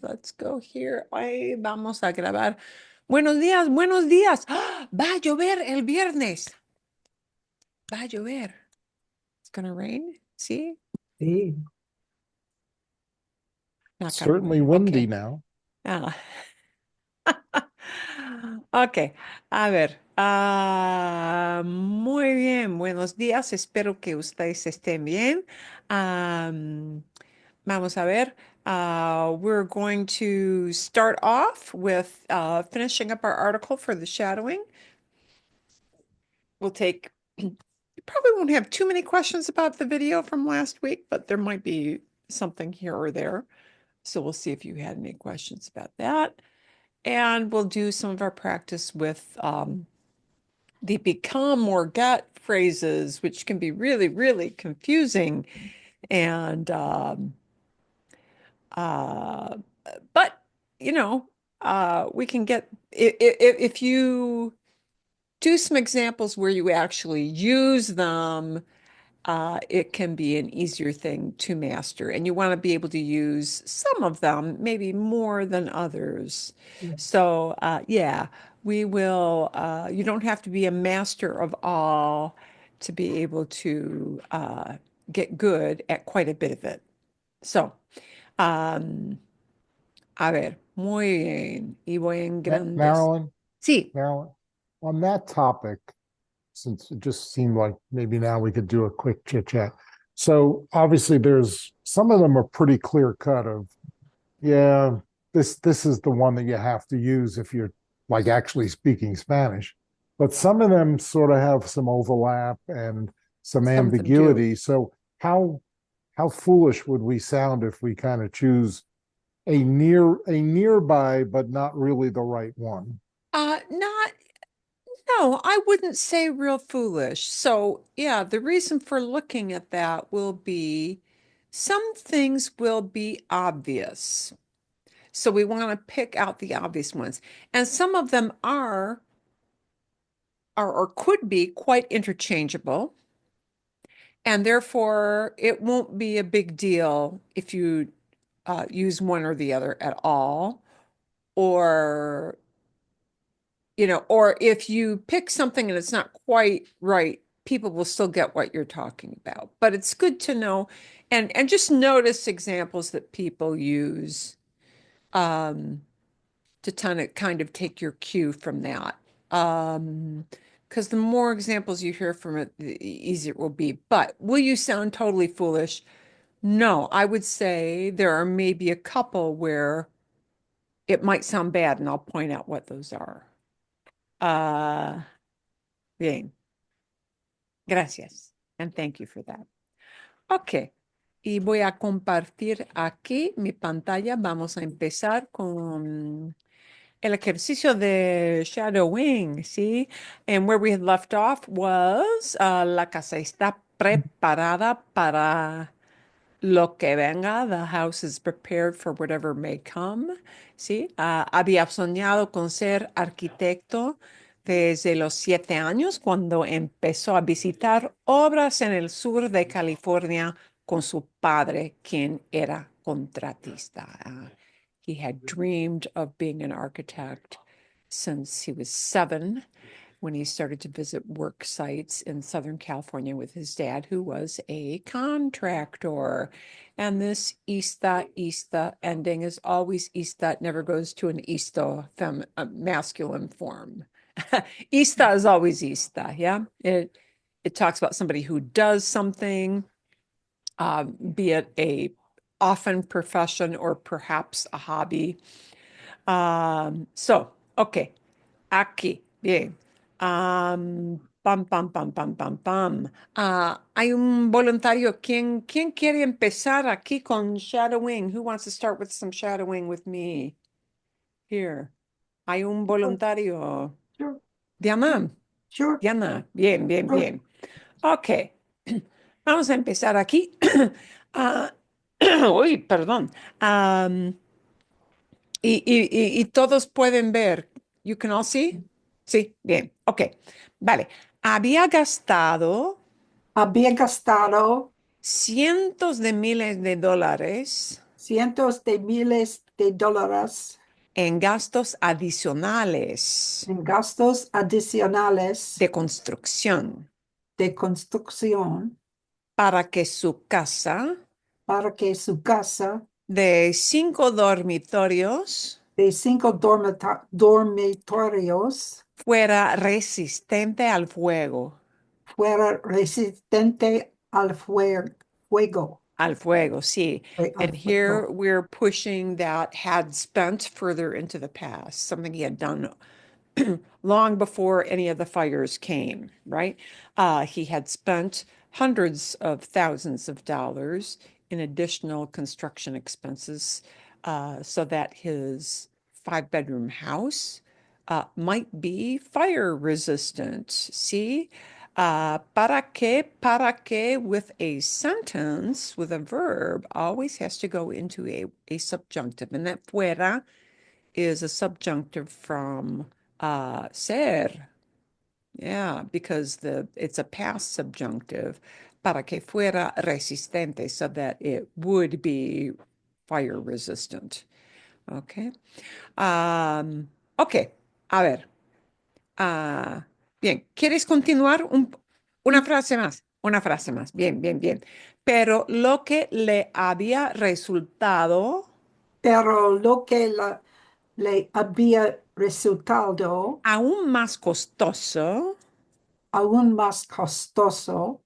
Let's go here. Ay, vamos a grabar. Buenos días, buenos días. ¡Ah! Va a llover el viernes. Va a llover. It's gonna rain. ¿Sí? Sí, Not gonna certainly rain. windy Okay. now. Ah. Ok, a ver. Muy bien, buenos días. Espero que ustedes estén bien. Vamos a ver. We're going to start off with finishing up our article for the shadowing. We'll take, you probably won't have too many questions about the video from last week, but there might be something here or there. So we'll see if you had any questions about that. And we'll do some of our practice with the become or get phrases, which can be really, really confusing. And, uh, but, you know, we can get, if you do some examples where you actually use them, it can be an easier thing to master. And you want to be able to use some of them, maybe more than others. So, yeah, we will, you don't have to be a master of all to be able to get good at quite a bit of it. So, um, a ver, muy bien. Y voy en grandes. Marilyn, Sí, Marilyn, on that topic, since it just seemed like maybe now we could do a quick chit chat. So obviously there's some of them are pretty clear cut of, yeah, this is the one that you have to use if you're like actually speaking Spanish. But some of them sort of have some overlap and some some of them do. ambiguity. So how foolish would we sound if we kind of choose a nearby but not really the right one? Not No, I wouldn't say real foolish. So, yeah, the reason for looking at that will be some things will be obvious. So we want to pick out the obvious ones. And some of them are or could be quite interchangeable. And therefore, it won't be a big deal if you use one or the other at all, or or if you pick something and it's not quite right, people will still get what you're talking about. But it's good to know and just notice examples that people use um, to kind of take your cue from that. Because the more examples you hear from it, the easier it will be. But will you sound totally foolish? No, I would say there are maybe a couple where it might sound bad, and I'll point out what those are. Uh, Bien. Gracias. And thank you for that. Ok. Y voy a compartir aquí mi pantalla. Vamos a empezar con el ejercicio de shadowing, ¿sí? And where we had left off was la casa está preparada para lo que venga. The house is prepared for whatever may come, ¿sí? Había soñado con ser arquitecto desde los 7 años cuando empezó a visitar obras en el sur de California con su padre, quien era contratista. He had dreamed of being an architect since he was 7 when he started to visit work sites in Southern California with his dad, who was a contractor. And this ista ending is always ista. It never goes to an isto, masculine form. Ista is always ista, yeah? It talks about somebody who does something, be it a often profession or perhaps a hobby. Okay, aquí, bien. Pam, pam, pam, pam, pam, pam. Hay un voluntario. ¿Quién quiere empezar aquí con shadowing? Who wants to start with some shadowing with me? Here. Hay un Sure, voluntario. sure, Diana. sure, Diana. Bien, bien, sure. bien. Ok. Vamos a empezar aquí. Ah, uy, perdón. Y todos pueden ver. You can all see? Sí, bien. Ok. Vale. Había gastado Había gastado cientos de miles de dólares cientos de miles de dólares en gastos adicionales en gastos adicionales de construcción de construcción para que su casa para que su casa de 5 dormitorios de 5 dormitorios fuera resistente al fuego. fuera resistente fuego, Al fuego, sí. al And here fuego. we're pushing that had spent further into the past, something he had done long before any of the fires came, right? He had spent hundreds of thousands of dollars in additional construction expenses so that his 5 bedroom house might be fire resistant. See? Para que with a sentence, with a verb, always has to go into a subjunctive. And that fuera is a subjunctive from ser. Yeah, because it's a past subjunctive. Para que fuera resistente, so that it would be fire resistant. Okay. Um, ok, a ver. Bien, ¿quieres continuar una Sí, frase más? Una frase más. Bien, bien, bien. Pero lo que le había resultado pero lo que le había resultado aún más costoso aún más costoso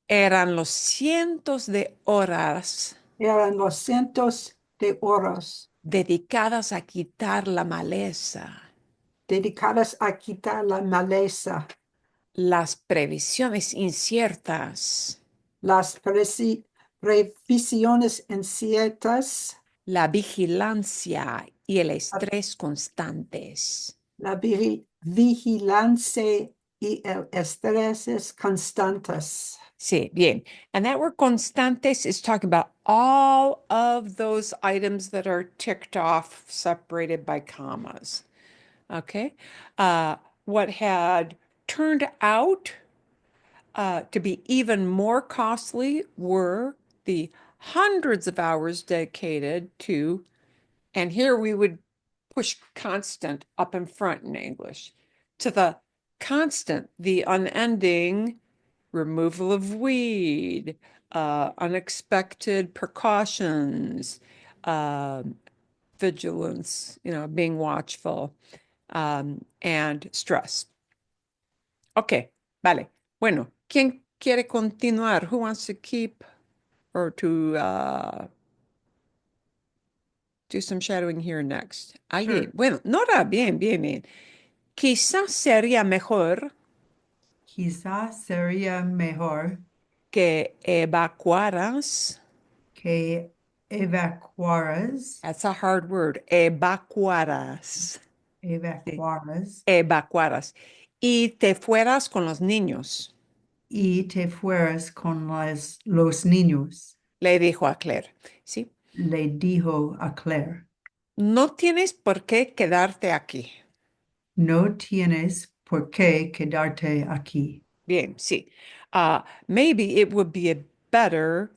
eran los cientos de horas eran los cientos de horas dedicadas a quitar la maleza, dedicadas a quitar la maleza, las previsiones inciertas, las previsiones inciertas, la vigilancia y el estrés constantes. la vigilancia y el estrés constantes. Sí, bien. And that word constantes is talking about all of those items that are ticked off, separated by commas. Okay. Uh, what had turned out to be even more costly were the hundreds of hours dedicated to, and here we would push constant up in front in English, to the constant, the unending removal of weed, unexpected precautions, vigilance, being watchful, and stress. Ok, vale. Bueno, ¿quién quiere continuar? Who wants to keep or to do some shadowing here next? ¿Alguien? Sure. Bueno, Nora, bien, bien, bien. Quizás sería mejor Quizás sería mejor que evacuaras. que evacuaras, That's a hard word. Evacuaras. Sí. evacuaras Evacuaras. Y te fueras con los niños, y te fueras con los niños, le dijo a Claire. ¿Sí? le dijo a Claire. No tienes por qué quedarte aquí. No tienes por qué quedarte aquí. Bien, sí. Maybe it would be better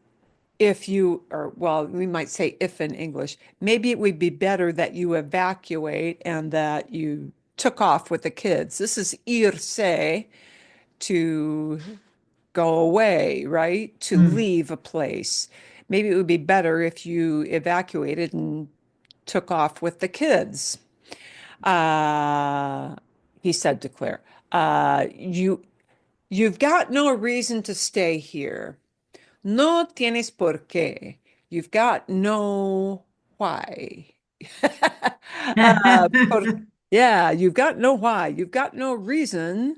if you, or well, we might say if in English, maybe it would be better that you evacuate and that you took off with the kids. This is irse, to go away, right? To Mm. leave a place. Maybe it would be better if you evacuated and took off with the kids. Uh, he said to Claire, you've got no reason to stay here. No tienes por qué. You've got no why. Yeah, you've got no why. You've got no reason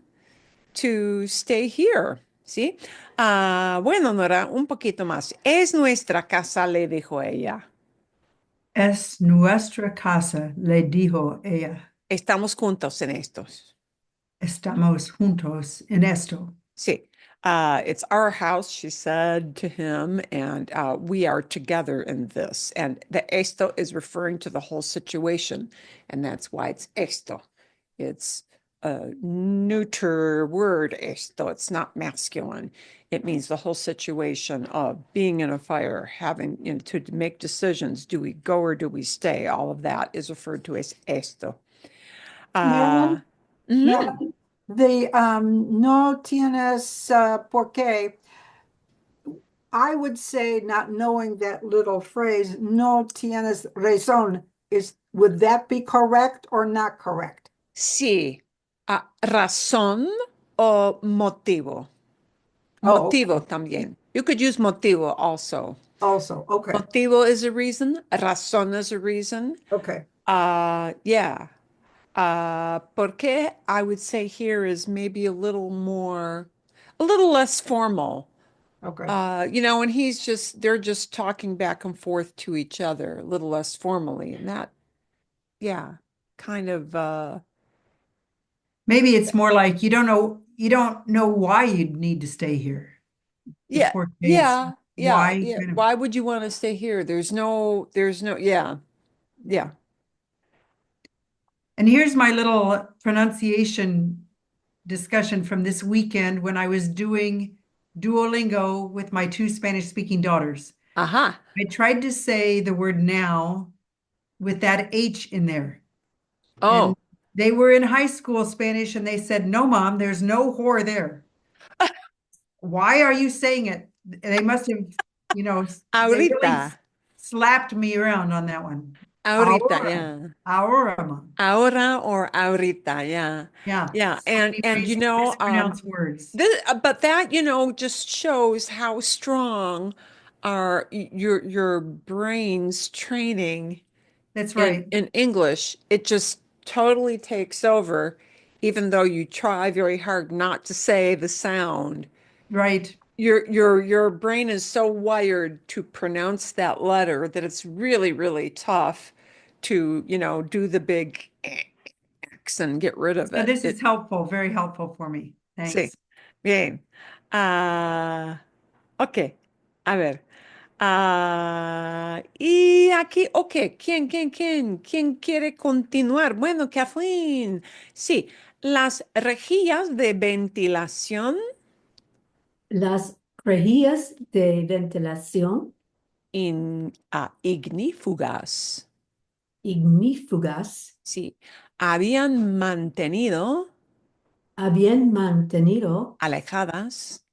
to stay here. ¿Sí? Bueno, Nora, un poquito más. Es nuestra casa, le dijo ella. Es nuestra casa, le dijo ella. Estamos juntos en estos. Estamos juntos en esto. Sí. It's our house, she said to him, and we are together in this. And the esto is referring to the whole situation, and that's why it's esto. It's a neuter word, esto. It's not masculine. It means the whole situation of being in a fire, having, to make decisions. Do we go or do we stay? All of that is referred to as esto. Marilyn, Mhm. Marilyn, the no tienes por qué. I would say, not knowing that little phrase, no tienes razón, would that be correct or not correct? Sí. Razón o motivo. Oh, Motivo también. You could use motivo also. also, okay, Motivo is a reason. Razón is a reason. okay, Yeah. Porque I would say here is maybe a little less formal. okay. And they're just talking back and forth to each other a little less formally. And that, yeah, kind of, Maybe it's more like you don't know why you'd need to stay here. The yeah, poor case. yeah, yeah, Why yeah. kind of, Why would you want to stay here? Yeah, yeah. and here's my little pronunciation discussion from this weekend when I was doing Duolingo with my two Spanish speaking daughters. Aha. I tried to say the word now with that H in there. And Oh, they were in high school Spanish and they said, no, mom, there's no whore there. Why are you saying it? They must have, they really ahorita, slapped me around on that one. ahorita, Ahora, yeah. ahora, mom. Ahora or ahorita, yeah. Yeah, Yeah, so many and ways to mispronounce words. but that, just shows how strong your brain's training That's in right. English. It just totally takes over, even though you try very hard not to say the sound. Right. Your brain is so wired to pronounce that letter that it's really, really tough to, do the big X and get rid of So it. this is helpful, very helpful for me. Sí, Thanks. bien. Ok, a ver. Y aquí, ok, ¿quién quiere continuar? Bueno, Kathleen, sí, las rejillas de ventilación Las rejillas de ventilación ignífugas, ignífugas sí, habían mantenido habían mantenido alejadas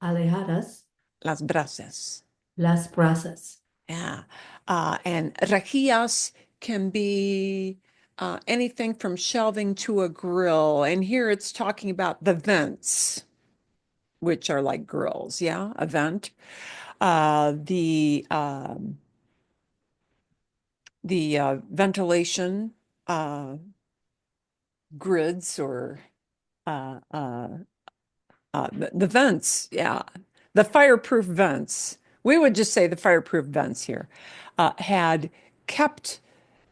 alejadas las brasas. las brasas. Yeah. And rejillas can be anything from shelving to a grill. And here it's talking about the vents, which are like grills. Yeah, a vent. The ventilation grids or uh, uh, the vents. Yeah, the fireproof vents. We would just say the fireproof vents here had kept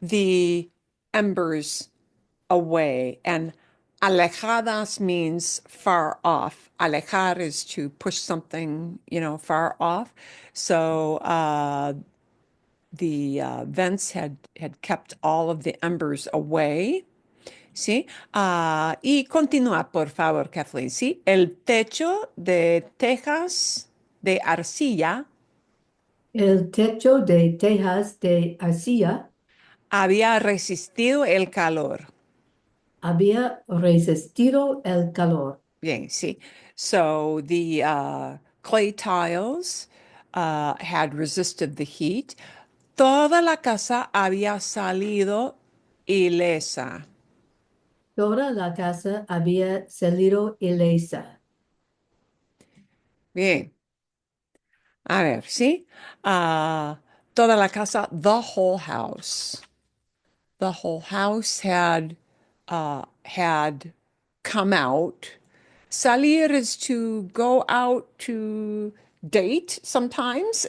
the embers away. And alejadas means far off. Alejar is to push something, far off. So the vents had kept all of the embers away. ¿Sí? Y continúa, por favor, Kathleen. ¿Sí? El techo de tejas de arcilla El techo de tejas de arcilla había resistido el calor. había resistido el calor. Bien, sí. So the clay tiles had resisted the heat. Toda la casa había salido ilesa. Toda la casa había salido ilesa. Bien. A ver, ¿sí? Toda la casa, the whole house. The whole house had come out. Salir is to go out to date sometimes.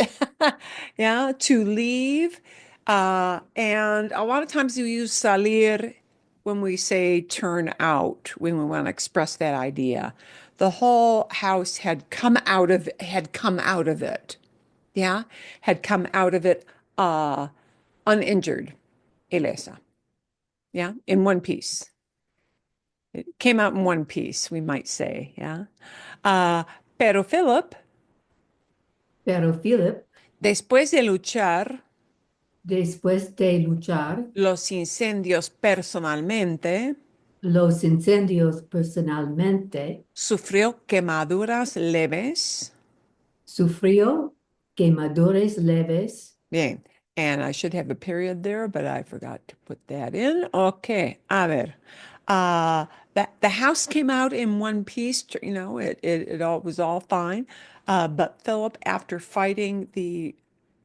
Yeah, to leave. And a lot of times we use salir when we say turn out, when we want to express that idea. The whole house had come out of it. Yeah, had come out of it uninjured. Ilesa. Yeah, in one piece. It came out in one piece, we might say, yeah. Pero Philip, Pero Philip, después de luchar después de luchar los incendios personalmente, los incendios personalmente, sufrió quemaduras leves. sufrió quemaduras leves. Bien. And I should have a period there, but I forgot to put that in. Okay. A ver. The house came out in one piece, it all was all fine. But Philip, after fighting the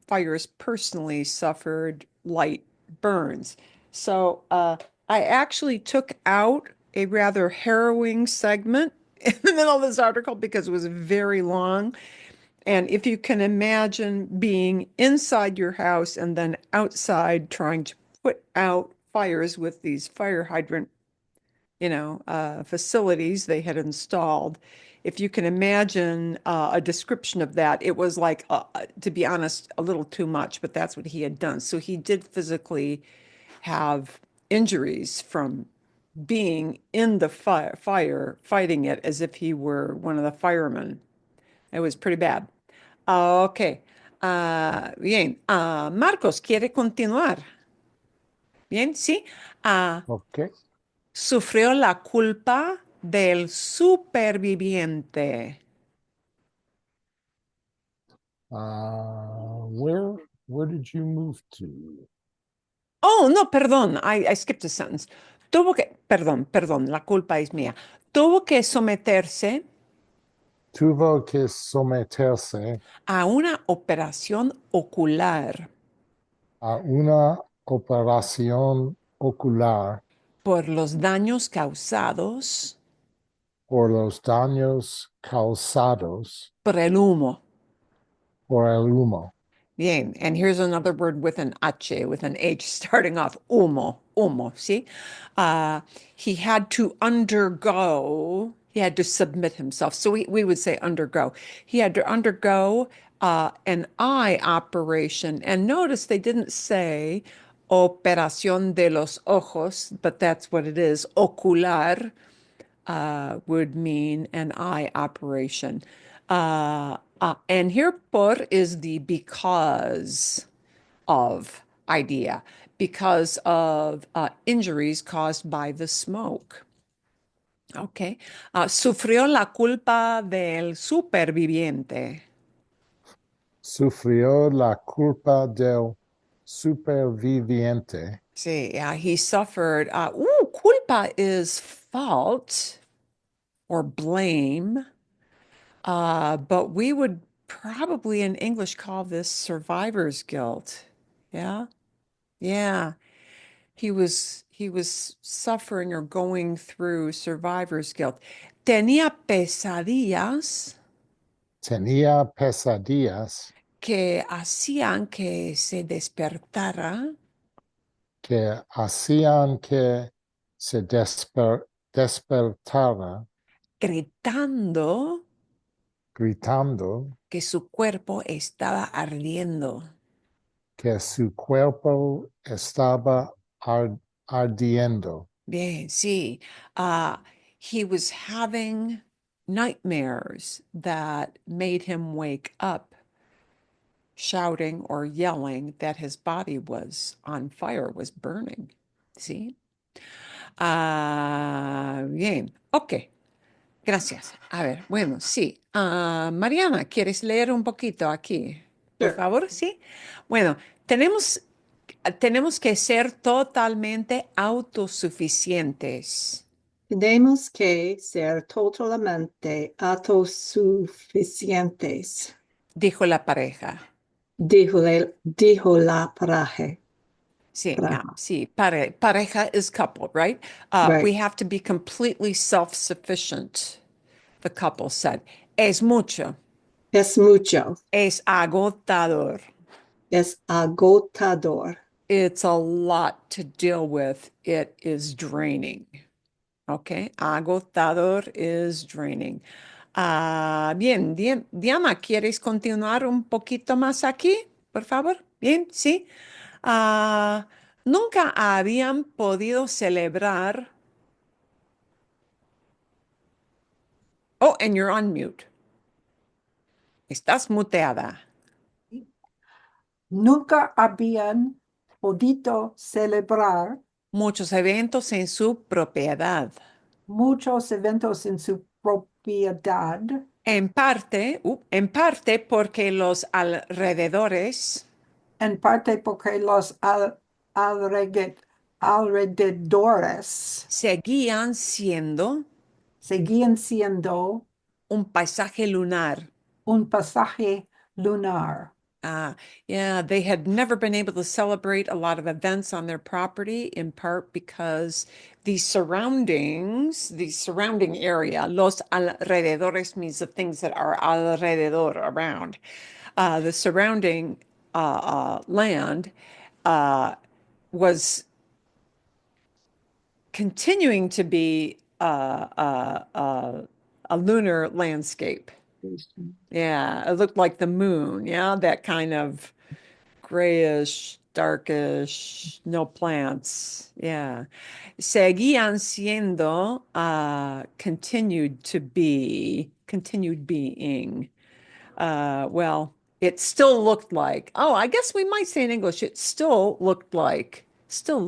fires personally, suffered light burns. So I actually took out a rather harrowing segment in the middle of this article because it was very long. And if you can imagine being inside your house and then outside trying to put out fires with these fire hydrant, facilities they had installed, if you can imagine a description of that, it was like, to be honest, a little too much, but that's what he had done. So he did physically have injuries from being in the fire, fighting it as if he were one of the firemen. It was pretty bad. Ok. Bien. Marcos, ¿quiere continuar? Bien, sí. Okay. Sufrió la culpa del superviviente. Where did you move to? Oh, no, perdón. I skipped a sentence. Perdón, la culpa es mía. Tuvo que someterse Tuvo que someterse a una operación ocular a una operación ocular por los daños causados por los daños causados por el humo. por el humo. Bien, and here's another word with an H, with an H starting off, humo, see? He had to undergo, he had to submit himself. So we would say undergo. He had to undergo an eye operation. And notice they didn't say operación de los ojos, but that's what it is. Ocular would mean an eye operation. And here por is the because of idea, because of injuries caused by the smoke. Okay. Sufrió la culpa del superviviente. Sufrió la culpa del superviviente. See, he suffered. Culpa is fault or blame. But we would probably in English call this survivor's guilt. Yeah. Yeah. He was suffering or going through survivor's guilt. Tenía pesadillas Tenía pesadillas que hacían que se despertara que hacían que se despertara gritando gritando que su cuerpo estaba ardiendo. que su cuerpo estaba ardiendo. Bien, sí. Uh, he was having nightmares that made him wake up shouting or yelling that his body was on fire, was burning. See? Bien, ok. Gracias. A ver, bueno, sí. Mariana, ¿quieres leer un poquito aquí? Por Sure. favor, sí. Bueno, tenemos que ser totalmente autosuficientes, Tenemos que ser totalmente autosuficientes, dijo la pareja. dijo la pareja. Sí, yeah, Pareja. sí, pareja is couple, right? We Right. have to be completely self-sufficient, the couple said. Es mucho, Es mucho, es agotador. es agotador. It's a lot to deal with. It is draining. Okay, agotador is draining. Bien, Diana, ¿quieres continuar un poquito más aquí? Por favor. Bien, sí. Nunca habían podido celebrar Oh, and you're on mute. Estás muteada. Nunca habían podido celebrar Muchos eventos en su propiedad. muchos eventos en su propiedad, En parte porque los alrededores en parte porque los alrededores seguían siendo seguían siendo un paisaje lunar. un pasaje lunar. Yeah, they had never been able to celebrate a lot of events on their property, in part because the surroundings, the surrounding area, los alrededores means the things that are alrededor, around. The surrounding land was continuing to be a lunar landscape. Yeah, it looked like the moon. Yeah, that kind of grayish, darkish, no plants. Yeah. Seguían siendo, continued being. Well, it still looked like, oh, I guess we might say in English, it still looked like. So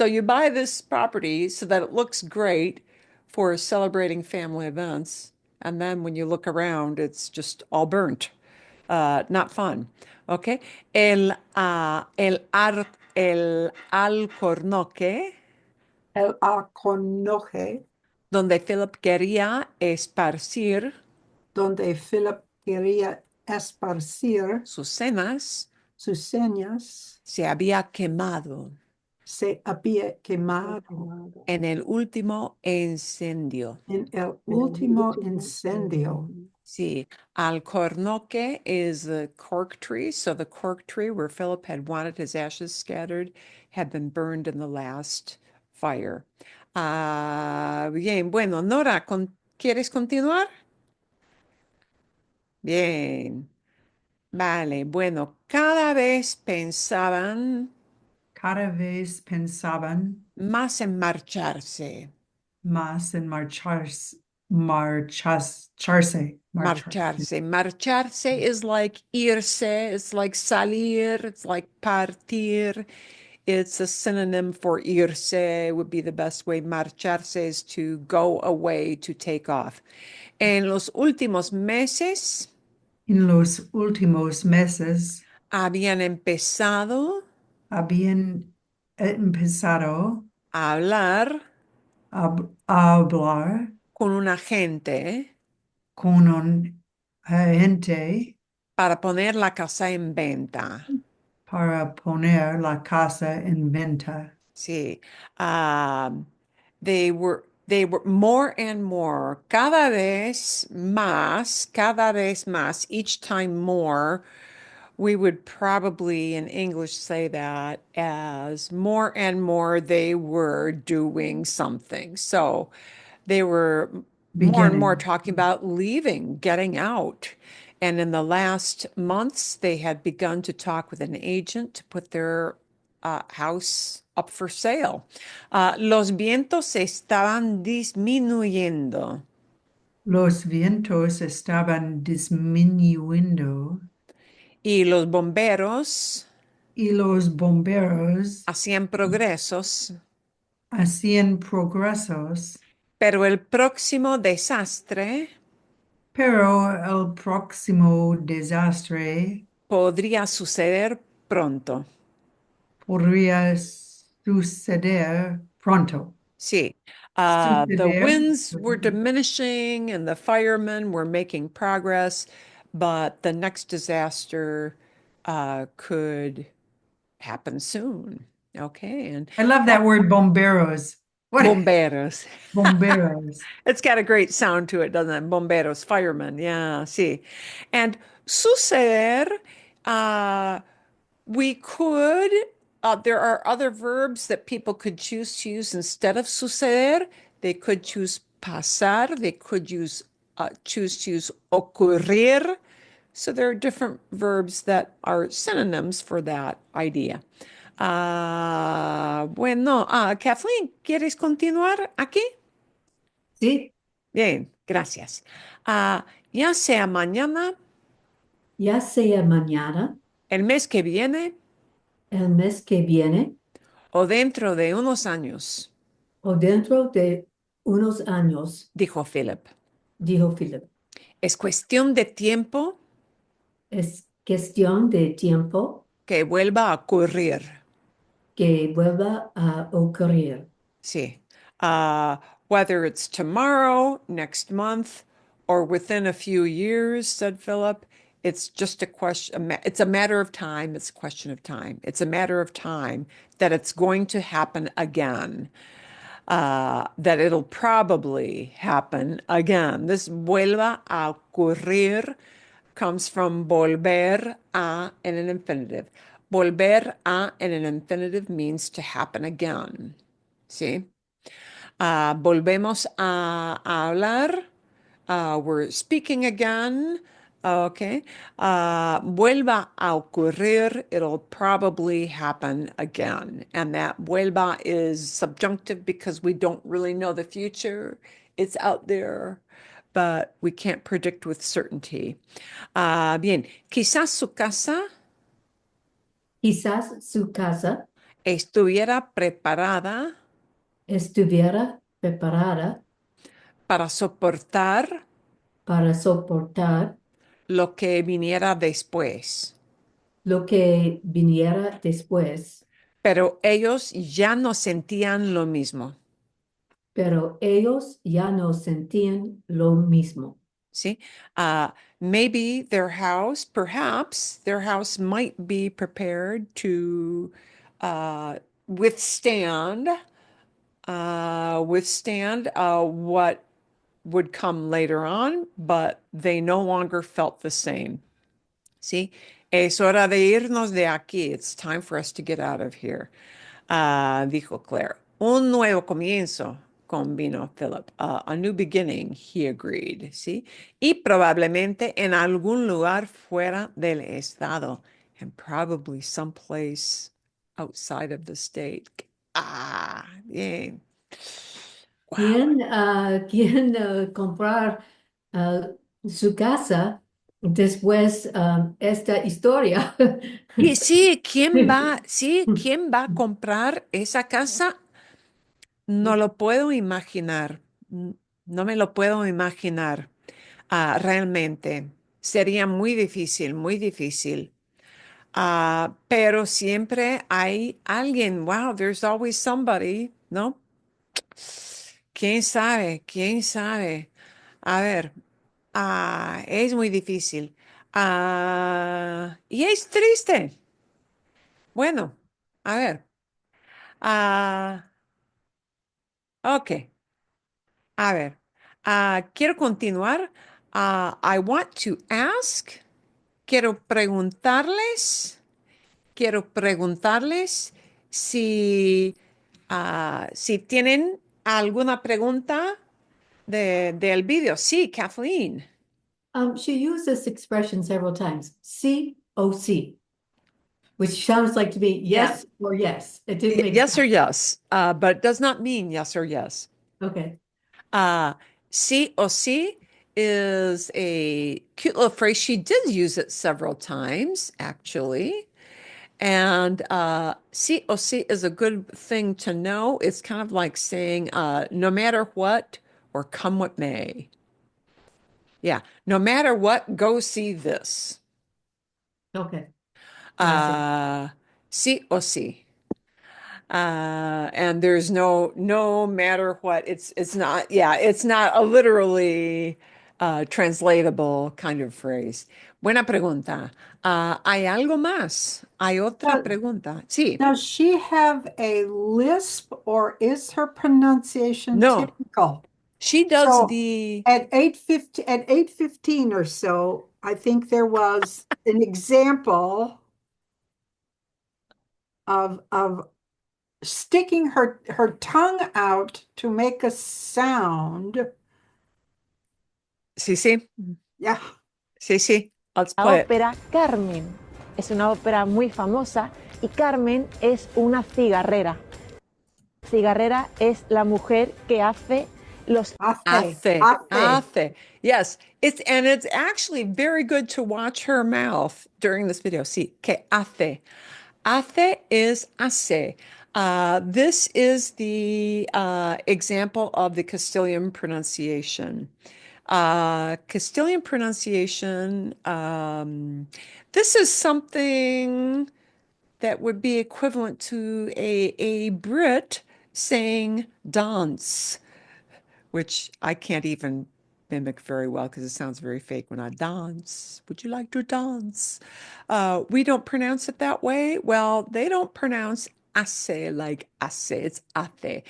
you buy this property so that it looks great for celebrating family events. And then when you look around, it's just all burnt. Not fun. Okay. El Alcornoque, El alcornoque, donde Philip quería esparcir donde Philip quería esparcir sus cenas, sus señas, se había quemado se había quemado en el último incendio. en el último incendio. Sí, Alcornoque is the cork tree. So the cork tree where Philip had wanted his ashes scattered had been burned in the last fire. Bien, bueno, Nora, ¿quieres continuar? Bien, vale, bueno, cada vez pensaban Cada vez pensaban más en marcharse. más en marcharse. Marcharse is like irse, it's like salir, it's like partir. It's a synonym for irse, would be the best way. Marcharse is to go away, to take off. En los últimos meses En los últimos meses habían empezado habían empezado a hablar a hablar con un agente con un agente para poner la casa en venta. para poner la casa en venta. Sí. They were more and more, cada vez más, each time more. We would probably in English say that as more and more they were doing something. So they were more and more Beginning. talking about leaving, getting out. And in the last months, they had begun to talk with an agent to put their house up for sale. Los vientos estaban disminuyendo Los vientos estaban disminuyendo y los bomberos y los bomberos hacían progresos, hacían progresos, pero el próximo desastre pero el próximo desastre podría suceder pronto. podría suceder pronto. Sí. The Suceder. winds were diminishing and the firemen were making progress, but the next disaster could happen soon. Okay, and I love that word bomberos. What? bomberos. Bomberos. It's got a great sound to it, doesn't it? Bomberos, firemen. Yeah, sí. And suceder, we could, there are other verbs that people could choose to use instead of suceder. They could choose pasar. They could choose to use ocurrir. So there are different verbs that are synonyms for that idea. Bueno, Kathleen, ¿quieres continuar aquí? Sí, Bien, gracias. Ya sea mañana, Ya sea mañana, el mes que viene el mes que viene o dentro de unos años, o dentro de unos años, dijo Philip. dijo Philip. Es cuestión de tiempo Es cuestión de tiempo que vuelva a ocurrir. que vuelva a ocurrir. Sí. Whether it's tomorrow, next month, or within a few years, said Philip, it's just a question, it's a matter of time. It's a question of time. It's a matter of time that it's going to happen again. That it'll probably happen again. This vuelva a ocurrir comes from volver a in an infinitive. Volver a in an infinitive means to happen again. ¿Sí? Volvemos a hablar. We're speaking again. Okay. Vuelva a ocurrir. It'll probably happen again. And that vuelva is subjunctive because we don't really know the future. It's out there, but we can't predict with certainty. Bien. Quizás su casa Quizás su casa estuviera preparada estuviera preparada para soportar para soportar lo que viniera después. lo que viniera después, Pero ellos ya no sentían lo mismo, pero ellos ya no sentían lo mismo. ¿sí? Maybe perhaps their house might be prepared to uh, withstand, what would come later on, but they no longer felt the same. ¿Sí? Es hora de irnos de aquí. It's time for us to get out of here. Dijo Claire. Un nuevo comienzo, convino Philip. A new beginning, he agreed. ¿Sí? Y probablemente en algún lugar fuera del estado. And probably someplace outside of the state. Bien. Wow. ¿Quién comprar ah, su casa después esta historia? Y sí, quién va a comprar esa casa? No lo puedo imaginar. No me lo puedo imaginar. Realmente. Sería muy difícil, muy difícil. Pero siempre hay alguien. Wow, there's always somebody, ¿no? ¿Quién sabe? ¿Quién sabe? A ver, es muy difícil. Y es triste. Bueno, a ver. Ah, ok. A ver, quiero continuar. I want to ask. Quiero preguntarles si tienen alguna pregunta del video. Sí, Kathleen. She used this expression several times, sí o sí, which sounds like to me yes or yes. It didn't make Yes or sense. yes, but it does not mean yes or yes. Okay. Uh, sí o sí is a cute little phrase. She did use it several times, actually. And sí o sí is a good thing to know. It's kind of like saying no matter what or come what may. Yeah, no matter what, go see this. Okay. Gracias. Sí o sí. And there's no matter what. It's not, yeah, it's not a literally translatable kind of phrase. Buena pregunta. ¿Hay algo más? ¿Hay otra Now, pregunta? Sí. does she have a lisp or is her pronunciation No, typical? she does So the at 8:15 or so, I think there was an example of sticking her tongue out to make a sound. sí, sí, Yeah. sí, sí. Let's La play it. ópera Carmen es una ópera muy famosa y Carmen es una cigarrera. Cigarrera es la mujer que hace Los Hace. Yes, it's actually very good to watch her mouth during this video. Sí, que hace. Hace is hace. This is the example of the Castilian pronunciation. Castilian pronunciation, this is something that would be equivalent to a Brit saying dance, which I can't even mimic very well because it sounds very fake when I dance. Would you like to dance? We don't pronounce it that way. Well, they don't pronounce ace like ace. It's ate.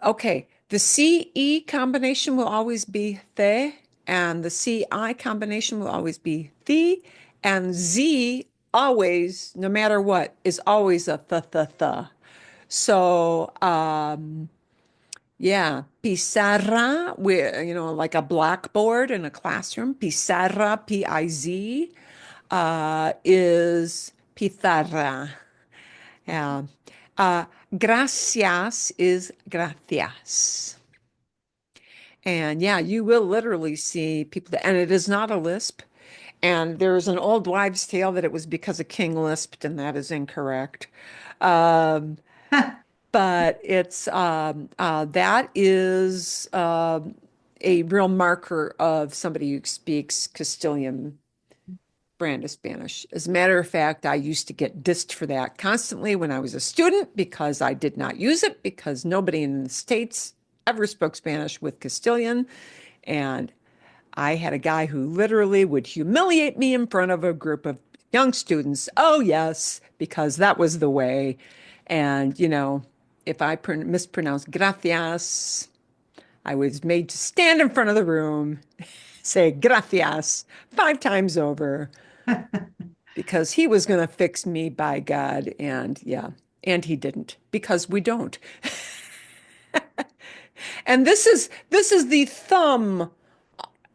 Okay, the CE combination will always be the, and the CI combination will always be the, and Z always, no matter what, is always a the. So, yeah, pizarra, like a blackboard in a classroom, pizarra, P-I-Z, is pizarra. Yeah. Gracias is gracias. And yeah, you will literally see people and it is not a lisp. And there's an old wives' tale that it was because a king lisped, and that is incorrect. Um, but that is a real marker of somebody who speaks Castilian brand of Spanish. As a matter of fact, I used to get dissed for that constantly when I was a student because I did not use it because nobody in the States ever spoke Spanish with Castilian. And I had a guy who literally would humiliate me in front of a group of young students. Oh, yes, because that was the way. And, if I mispronounced gracias, I was made to stand in front of the room, say gracias 5 times over because he was going to fix me by God. And yeah, and he didn't because we don't. And this is the thumb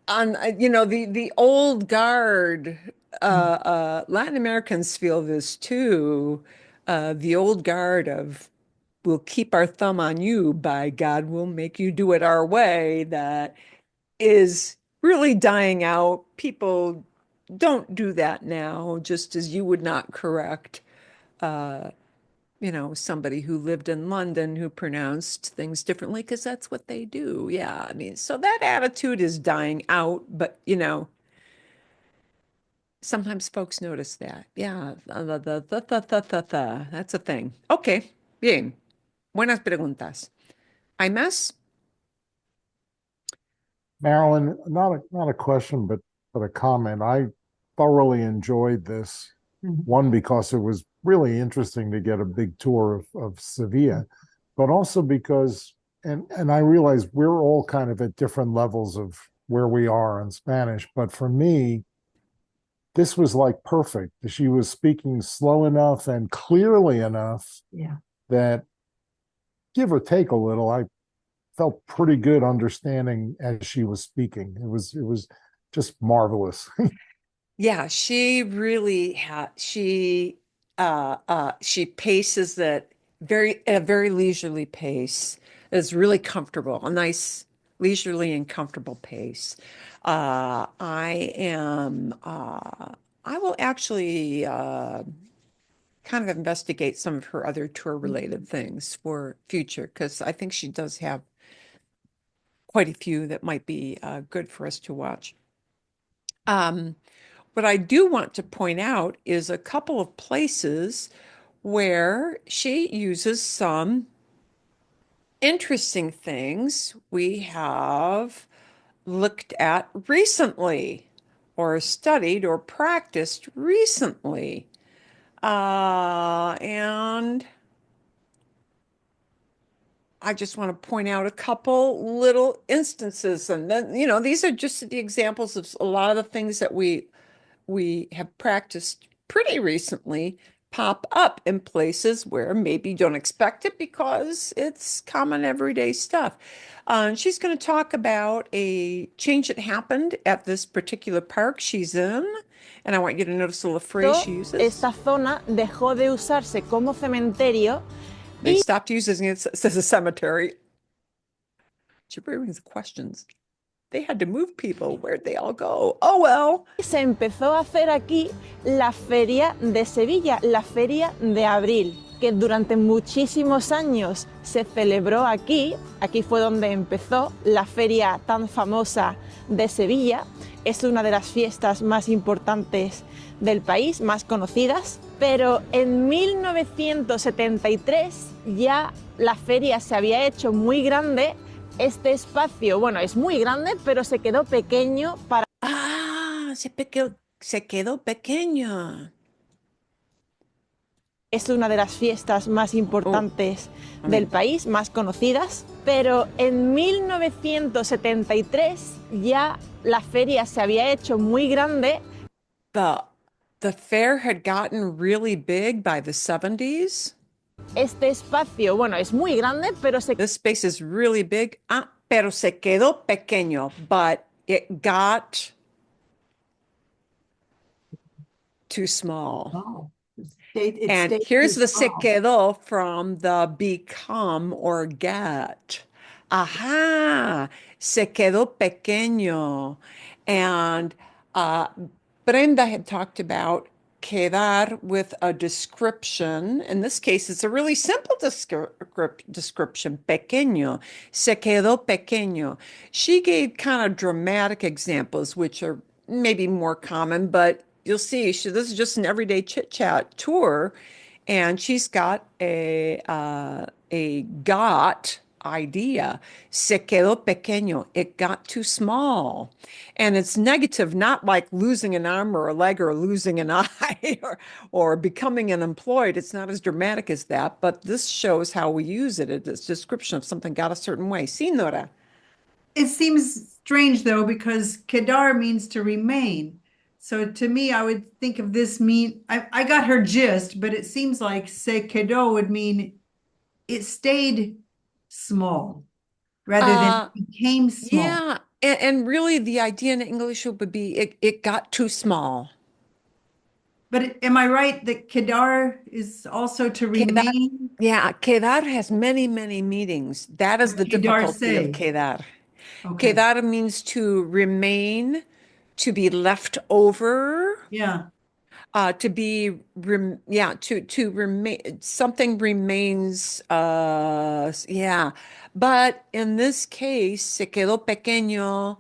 on the old guard. Latin Americans feel this too. The old guard of we'll keep our thumb on you, by God, we'll make you do it our way. That is really dying out. People don't do that now, just as you would not correct somebody who lived in London who pronounced things differently because that's what they do. Yeah, I mean, so that attitude is dying out, but sometimes folks notice that. Yeah, that's a thing. Okay, bien. Buenas preguntas. ¿Hay más? Marilyn, not a question, but a comment. I thoroughly enjoyed this. One, because it was really interesting to get a big tour of Sevilla, but also because, and I realize we're all kind of at different levels of where we are in Spanish, but for me, this was like perfect. She was speaking slow enough and clearly enough Yeah. that, give or take a little, I felt pretty good understanding as she was speaking. It was just marvelous. Yeah, she really she paces it at a very leisurely pace. It's really comfortable, a nice leisurely and comfortable pace. I will actually kind of investigate some of her other tour related things for future because I think she does have quite a few that might be good for us to watch. What I do want to point out is a couple of places where she uses some interesting things we have looked at recently or studied or practiced recently. And I just want to point out a couple little instances. And then, these are just the examples of a lot of the things that we have practiced pretty recently pop up in places where maybe you don't expect it because it's common everyday stuff. She's going to talk about a change that happened at this particular park she's in. And I want you to notice a little phrase she uses. Esta zona dejó de usarse como cementerio They stopped using it as a cemetery. She brings questions. They had to move people. Where'd they all go? Oh, well. Se empezó a hacer aquí la Feria de Sevilla, la Feria de Abril, que durante muchísimos años se celebró aquí. Aquí fue donde empezó la feria tan famosa de Sevilla. Es una de las fiestas más importantes del país, más conocidas. Pero en 1973 ya la feria se había hecho muy grande. Este espacio, bueno, es muy grande, pero se quedó pequeño para... Ah, se quedó pequeño. Es una de las fiestas más importantes del amén. país, más conocidas, pero en 1973 ya la feria se había hecho muy grande. The fair had gotten really big by the 70s. Este espacio, bueno, es muy grande, pero se... This space is really big. Pero se quedó pequeño, but it got too small. Oh, it And stayed here's too the se small. quedó from the become or get. Aha, se quedó pequeño. And Brenda had talked about quedar with a description. In this case, it's a really simple description, pequeño. Se quedó pequeño. She gave kind of dramatic examples, which are maybe more common, but you'll see, this is just an everyday chit chat tour, and she's got a got idea. Se quedó pequeño. It got too small. And it's negative, not like losing an arm or a leg or losing an eye or becoming unemployed. It's not as dramatic as that, but this shows how we use it. It's a description of something got a certain way. Sí, Nora? It seems strange though, because kedar means to remain. So to me, I would think of this I got her gist, but it seems like se quedó would mean it stayed small rather than it became small. Yeah. And really the idea in English would be it got too small. But am I right that kedar is also to remain? Quedar has many, many meanings. That is the Kedar difficulty of say. quedar. Okay. Quedar means to remain, to be left over, Yeah. to be to remain, something remains, but in this case se quedó pequeño.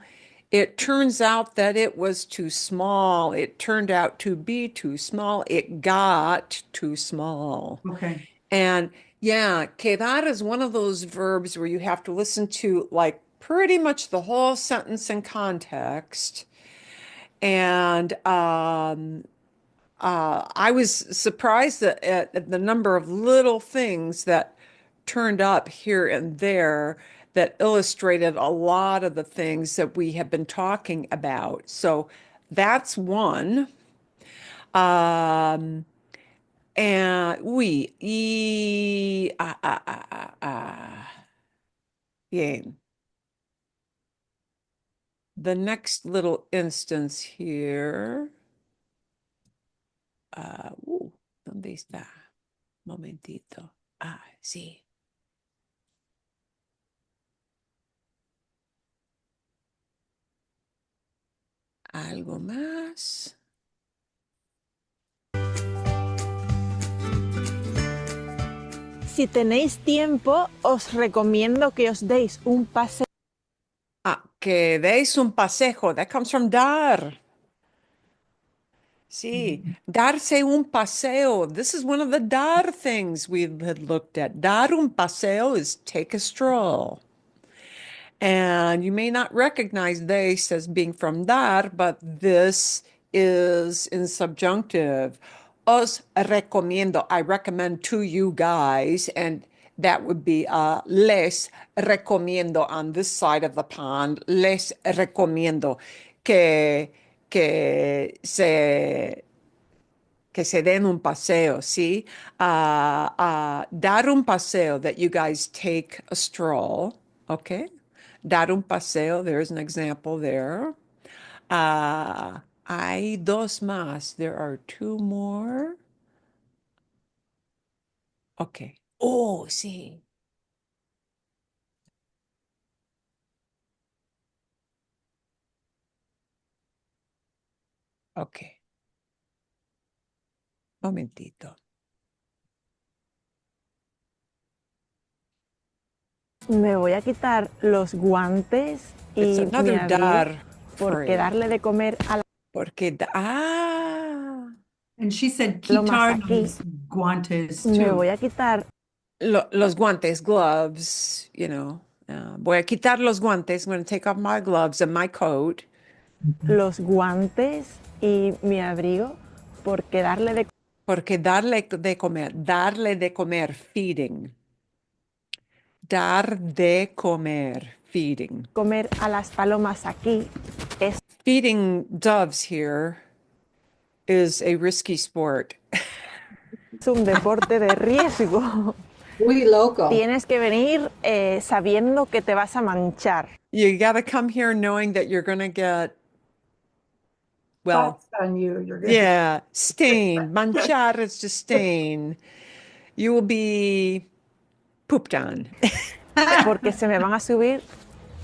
It turns out that it was too small. It turned out to be too small. It got too small. Okay. And yeah, quedar is one of those verbs where you have to listen to like pretty much the whole sentence in context. And I was surprised at the number of little things that turned up here and there that illustrated a lot of the things that we have been talking about. So that's one. Um, and we, yeah. The next little instance here. ¿Dónde está? Momentito. Sí. ¿Algo más? Si tenéis tiempo, os recomiendo que os deis un paseo. Que deis un paseo. That comes from dar. Sí, darse un paseo. This is one of the dar things we had looked at. Dar un paseo is take a stroll. And you may not recognize this as being from dar, but this is in subjunctive. Os recomiendo. I recommend to you guys. And that would be les recomiendo on this side of the pond. Les recomiendo que se den un paseo, ¿sí? Dar un paseo, that you guys take a stroll, okay? Dar un paseo, there's an example there. Hay dos más. There are two more. Okay. Oh, sí. Ok. Momentito. Me voy a quitar los guantes It's y mi another abrigo dar porque phrase. darle de comer a las Porque, And she said palomas quitar aquí. los guantes Me too. voy a quitar los guantes, gloves, you know. Voy a quitar los guantes. I'm going to take off my gloves and my coat. los guantes y mi abrigo porque Porque darle de comer, feeding. Dar de comer, feeding. comer a las palomas aquí es Feeding doves here is a risky sport. un deporte de riesgo. Muy loco. Tienes que venir sabiendo que te vas a manchar. You got to come here knowing that you're going to get, well, Spots on you. You're good. yeah, stain. Manchar is to stain. You will be pooped on. Porque se me van a subir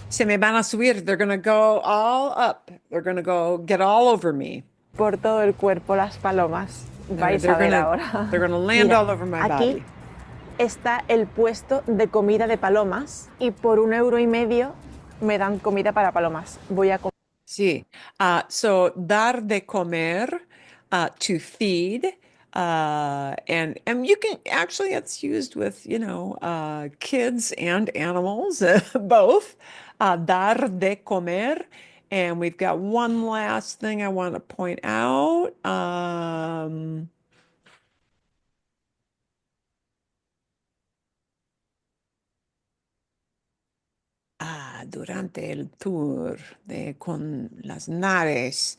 Se me van a subir. They're going to go all up. They're going to go get all over me. por todo el cuerpo las palomas. Vais a ver ahora. They're gonna land Mira, all over my aquí body. está el puesto de comida de palomas y por 1,5 € me dan comida para palomas. Voy a comer. Sí. So dar de comer, to feed. And you can actually, it's used with, kids and animals, both. Dar de comer. And we've got one last thing I want to point out. Durante el tour con las naves.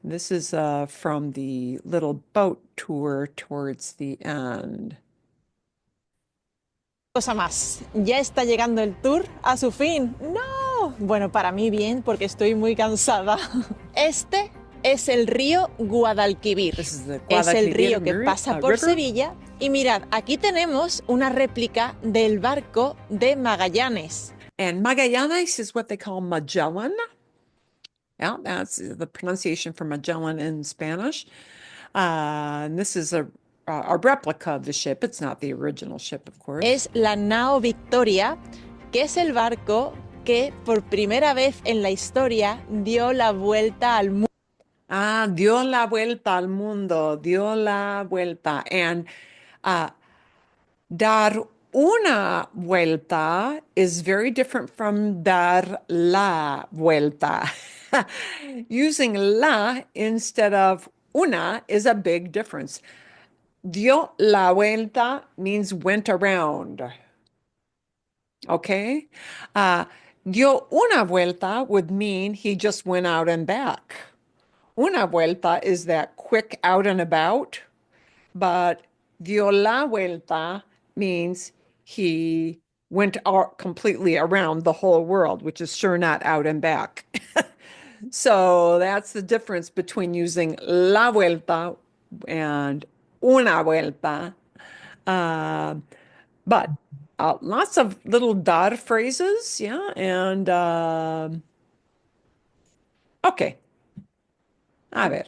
This is from the little boat tour towards the end. Cosa más, ya está llegando el tour a su fin. ¡No! Bueno, para mí bien, porque estoy muy cansada. Este es el río Guadalquivir. This is the Es el Guadalquivir río que pasa por River. Sevilla. Y mirad, aquí tenemos una réplica del barco de Magallanes. And Magallanes is what they call Magellan. Yeah, that's the pronunciation for Magellan in Spanish. And this is a replica of the ship. It's not the original ship, of course. Es la Nao Victoria, que es el barco que por primera vez en la historia dio la vuelta al mundo. Dio la vuelta al mundo, dio la vuelta. And dar una vuelta is very different from dar la vuelta. Using la instead of una is a big difference. Dio la vuelta means went around. Okay? Dio una vuelta would mean he just went out and back. Una vuelta is that quick out and about, but dio la vuelta means he went completely around the whole world, which is sure not out and back. So that's the difference between using la vuelta and una vuelta. But lots of little dar phrases, yeah, and okay. A ver.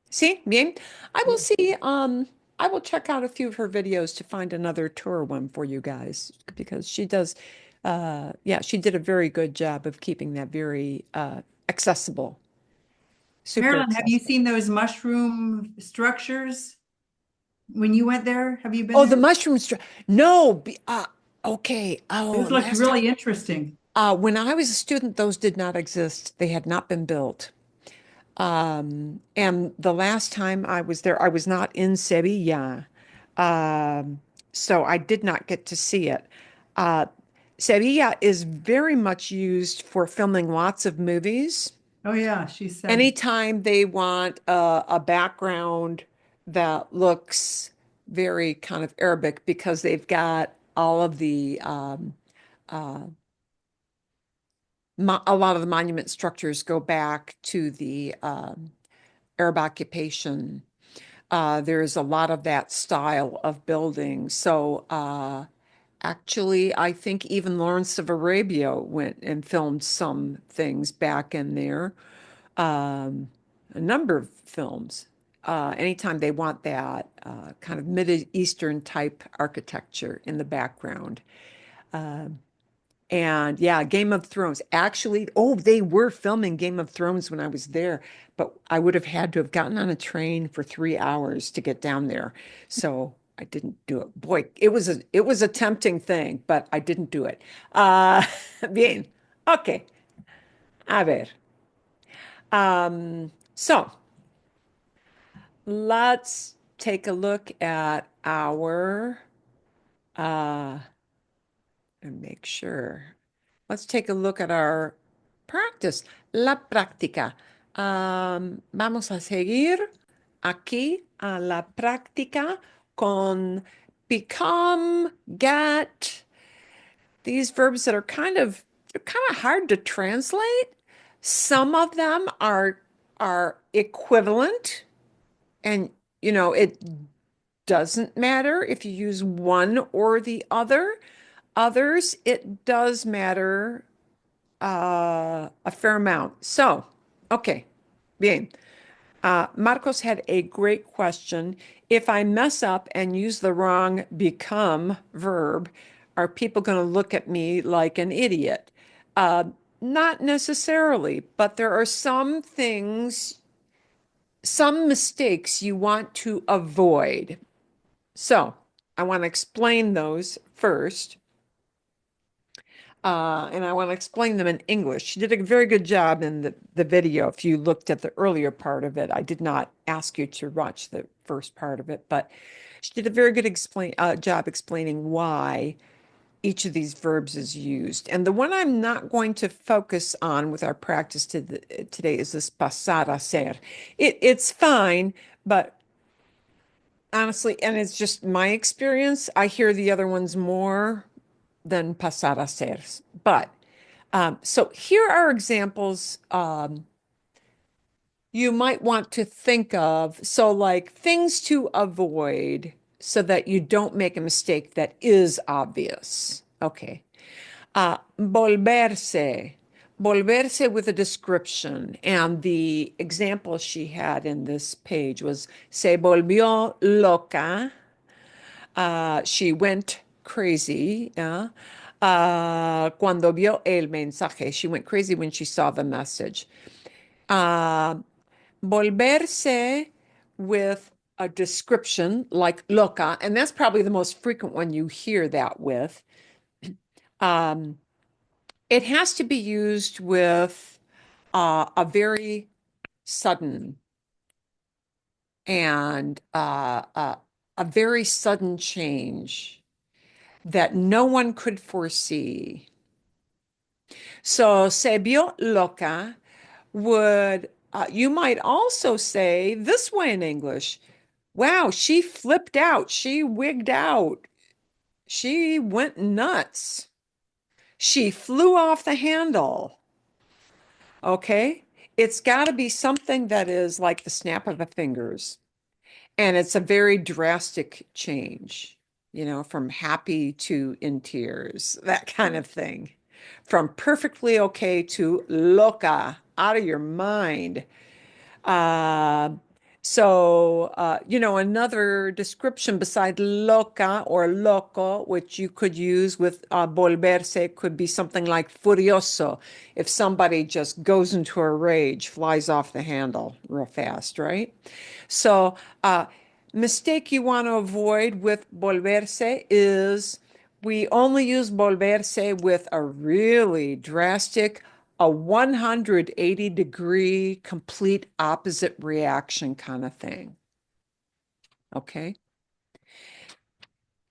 See, bien. I will see. I will check out a few of her videos to find another tour one for you guys because she does. Yeah, she did a very good job of keeping that very accessible. Super Marilyn, have you accessible. seen those mushroom structures when you went there? Have you been Oh, there? the mushroom. No. Okay. Oh, Those looked last really interesting. when I was a student, those did not exist. They had not been built. And the last time I was there, I was not in Sevilla. So I did not get to see it. Sevilla is very much used for filming lots of movies. Oh yeah, she said. Anytime they want a background that looks very kind of Arabic because they've got all of the a lot of the monument structures go back to the Arab occupation. there's a lot of that style of building. So actually, I think even Lawrence of Arabia went and filmed some things back in there. A number of films. Anytime they want that kind of Middle-Eastern type architecture in the background. And yeah, Game of Thrones. Actually, oh, they were filming Game of Thrones when I was there, but I would have had to have gotten on a train for 3 hours to get down there. So I didn't do it. Boy, it was a tempting thing, but I didn't do it. Bien. Okay. A ver. So let's take a look at our and make sure. Let's take a look at our practice, la práctica. Vamos a seguir aquí a la práctica con become, get, these verbs that are kind of hard to translate. Some of them are equivalent, and it doesn't matter if you use one or the other. Others, it does matter a fair amount. So, okay, bien. Marcos had a great question. If I mess up and use the wrong become verb, are people going to look at me like an idiot? Not necessarily, but there are some things, some mistakes you want to avoid. So, I want to explain those first. And I want to explain them in English. She did a very good job in the video. If you looked at the earlier part of it, I did not ask you to watch the first part of it, but she did a very good job explaining why each of these verbs is used. And the one I'm not going to focus on with our practice today is this pasar a ser. It's fine, but honestly, and it's just my experience, I hear the other ones more than pasar a ser. But so here are examples you might want to think of. So like things to avoid so that you don't make a mistake that is obvious. Okay. Volverse. Volverse with a description. And the example she had in this page was se volvió loca. She went crazy. Yeah. Cuando vio el mensaje. She went crazy when she saw the message. Volverse with a description like loca, and that's probably the most frequent one you hear that with. It has to be used with a very sudden and a very sudden change that no one could foresee. So, se vio loca would, you might also say this way in English, wow, she flipped out, she wigged out, she went nuts, she flew off the handle. Okay? It's got to be something that is like the snap of the fingers. And it's a very drastic change, from happy to in tears, that kind of thing. From perfectly okay to loca, out of your mind. Another description beside loca or loco, which you could use with volverse, could be something like furioso. If somebody just goes into a rage, flies off the handle real fast, right? So, mistake you want to avoid with volverse is we only use volverse with a really drastic, a 180-degree complete opposite reaction kind of thing. Okay.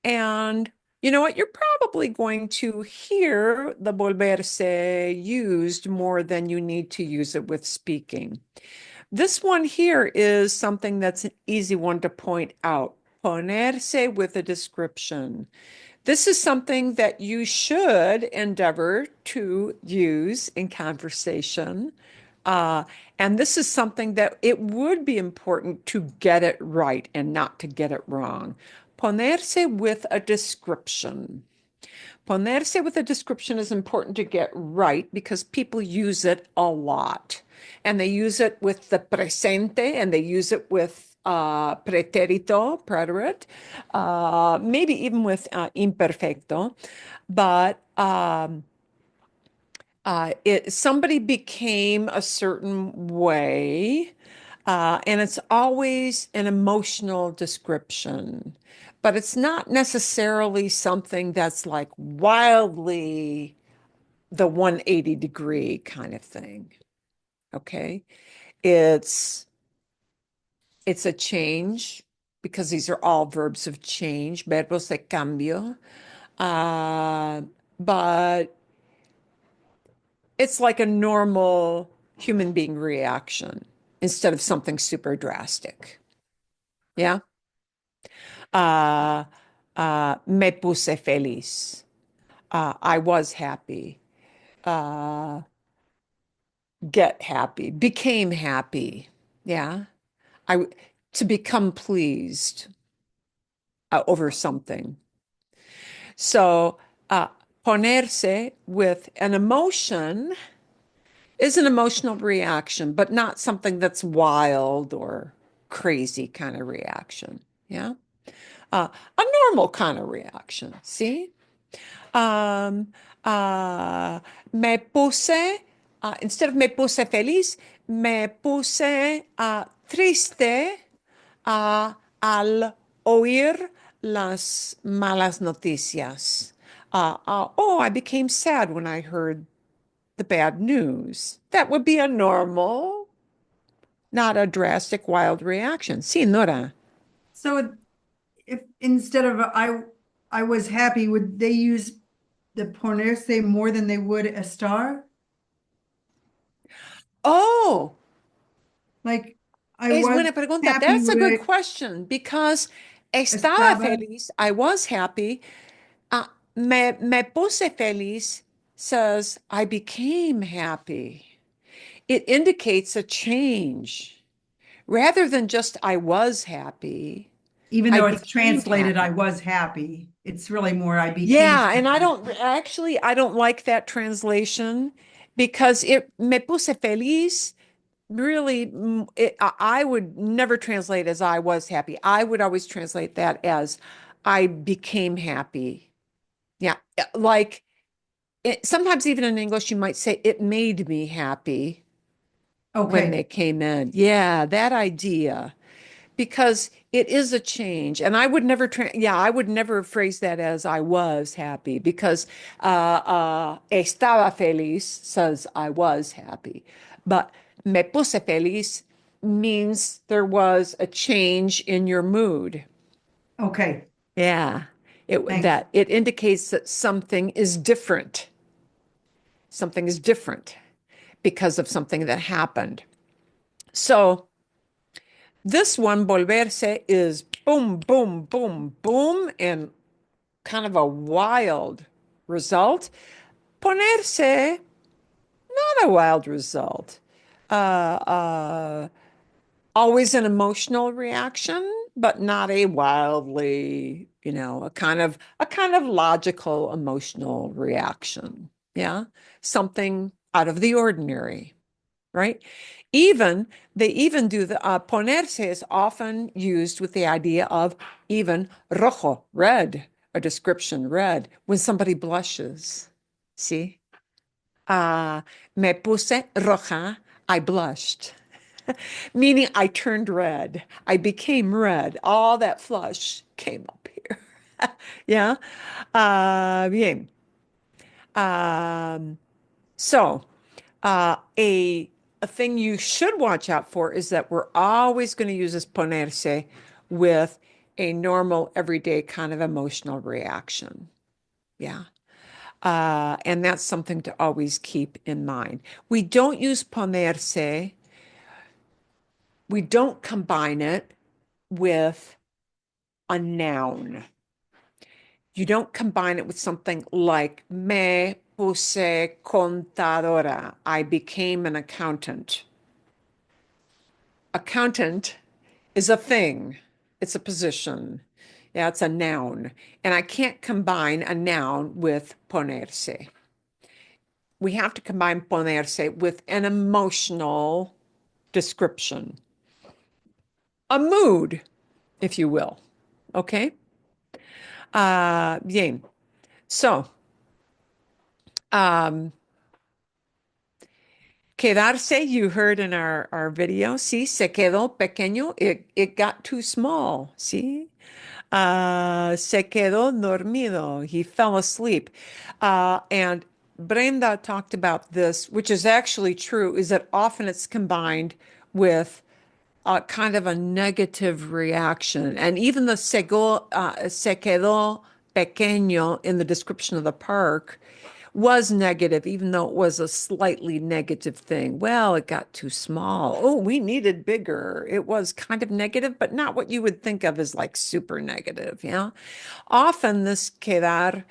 And you know what? You're probably going to hear the volverse used more than you need to use it with speaking. This one here is something that's an easy one to point out. Ponerse with a description. This is something that you should endeavor to use in conversation And this is something that it would be important to get it right and not to get it wrong. Ponerse with a description. Ponerse with a description is important to get right because people use it a lot. And they use it with the presente and they use it with pretérito, preterite, maybe even with imperfecto. But somebody became a certain way, and it's always an emotional description, but it's not necessarily something that's like wildly the 180-degree kind of thing. Okay. It's it's a change because these are all verbs of change, verbos de cambio. But it's like a normal human being reaction instead of something super drastic. Yeah. Me puse feliz. I was happy. Get happy. Became happy. Yeah. I to become pleased over something. So ponerse with an emotion is an emotional reaction, but not something that's wild or crazy kind of reaction. Yeah. A normal kind of reaction. See? Um, Me puse, instead of me puse feliz, me puse triste al oír las malas noticias. Oh, I became sad when I heard the bad news. That would be a normal, not a drastic, wild reaction. Sí, Nora. So if instead of I was happy, would they use the ponerse more than they would estar? Oh, Like I es was buena pregunta. happy That's a good with question because estaba estaba, feliz. I was happy. Me puse feliz says I became happy. It indicates a change rather than just I was happy. even I though it's became translated, I happy. was happy. It's really more I became Yeah, and happy. I don't like that translation because it me puse feliz really I would never translate as I was happy. I would always translate that as I became happy. Yeah, like sometimes even in English you might say it made me happy when Okay. they came in. Yeah, that idea. Because it is a change. And I would never, I would never phrase that as I was happy because estaba feliz says I was happy. But me puse feliz means there was a change in your mood. Okay. Yeah. Thanks. It indicates that something is different. Something is different because of something that happened. So, this one, volverse, is boom, boom, boom, boom, and kind of a wild result. Ponerse, not a wild result. Uh, uh, Always an emotional reaction, but not a wildly, a kind of logical emotional reaction. Yeah, something out of the ordinary, right? They even do the ponerse is often used with the idea of even rojo, red, a description, red, when somebody blushes. See? Me puse roja, I blushed, meaning I turned red. I became red. All that flush came up here. Yeah. Bien. Um, so, a thing you should watch out for is that we're always going to use this ponerse with a normal, everyday kind of emotional reaction. Yeah. And that's something to always keep in mind. We don't use ponerse, we don't combine it with a noun. You don't combine it with something like me puse contadora. I became an accountant. Accountant is a thing. It's a position. Yeah, it's a noun. And I can't combine a noun with ponerse. We have to combine ponerse with an emotional description, a mood, if you will. Okay? Bien. So, quedarse, you heard in our video, sí, se quedó pequeño, it got too small, sí. Se quedó dormido, he fell asleep. And Brenda talked about this, which is actually true, is that often it's combined with kind of a negative reaction. And even the se quedó pequeño in the description of the park was negative, even though it was a slightly negative thing. Well, it got too small. Oh, we needed bigger. It was kind of negative, but not what you would think of as like super negative. Yeah. Often this quedar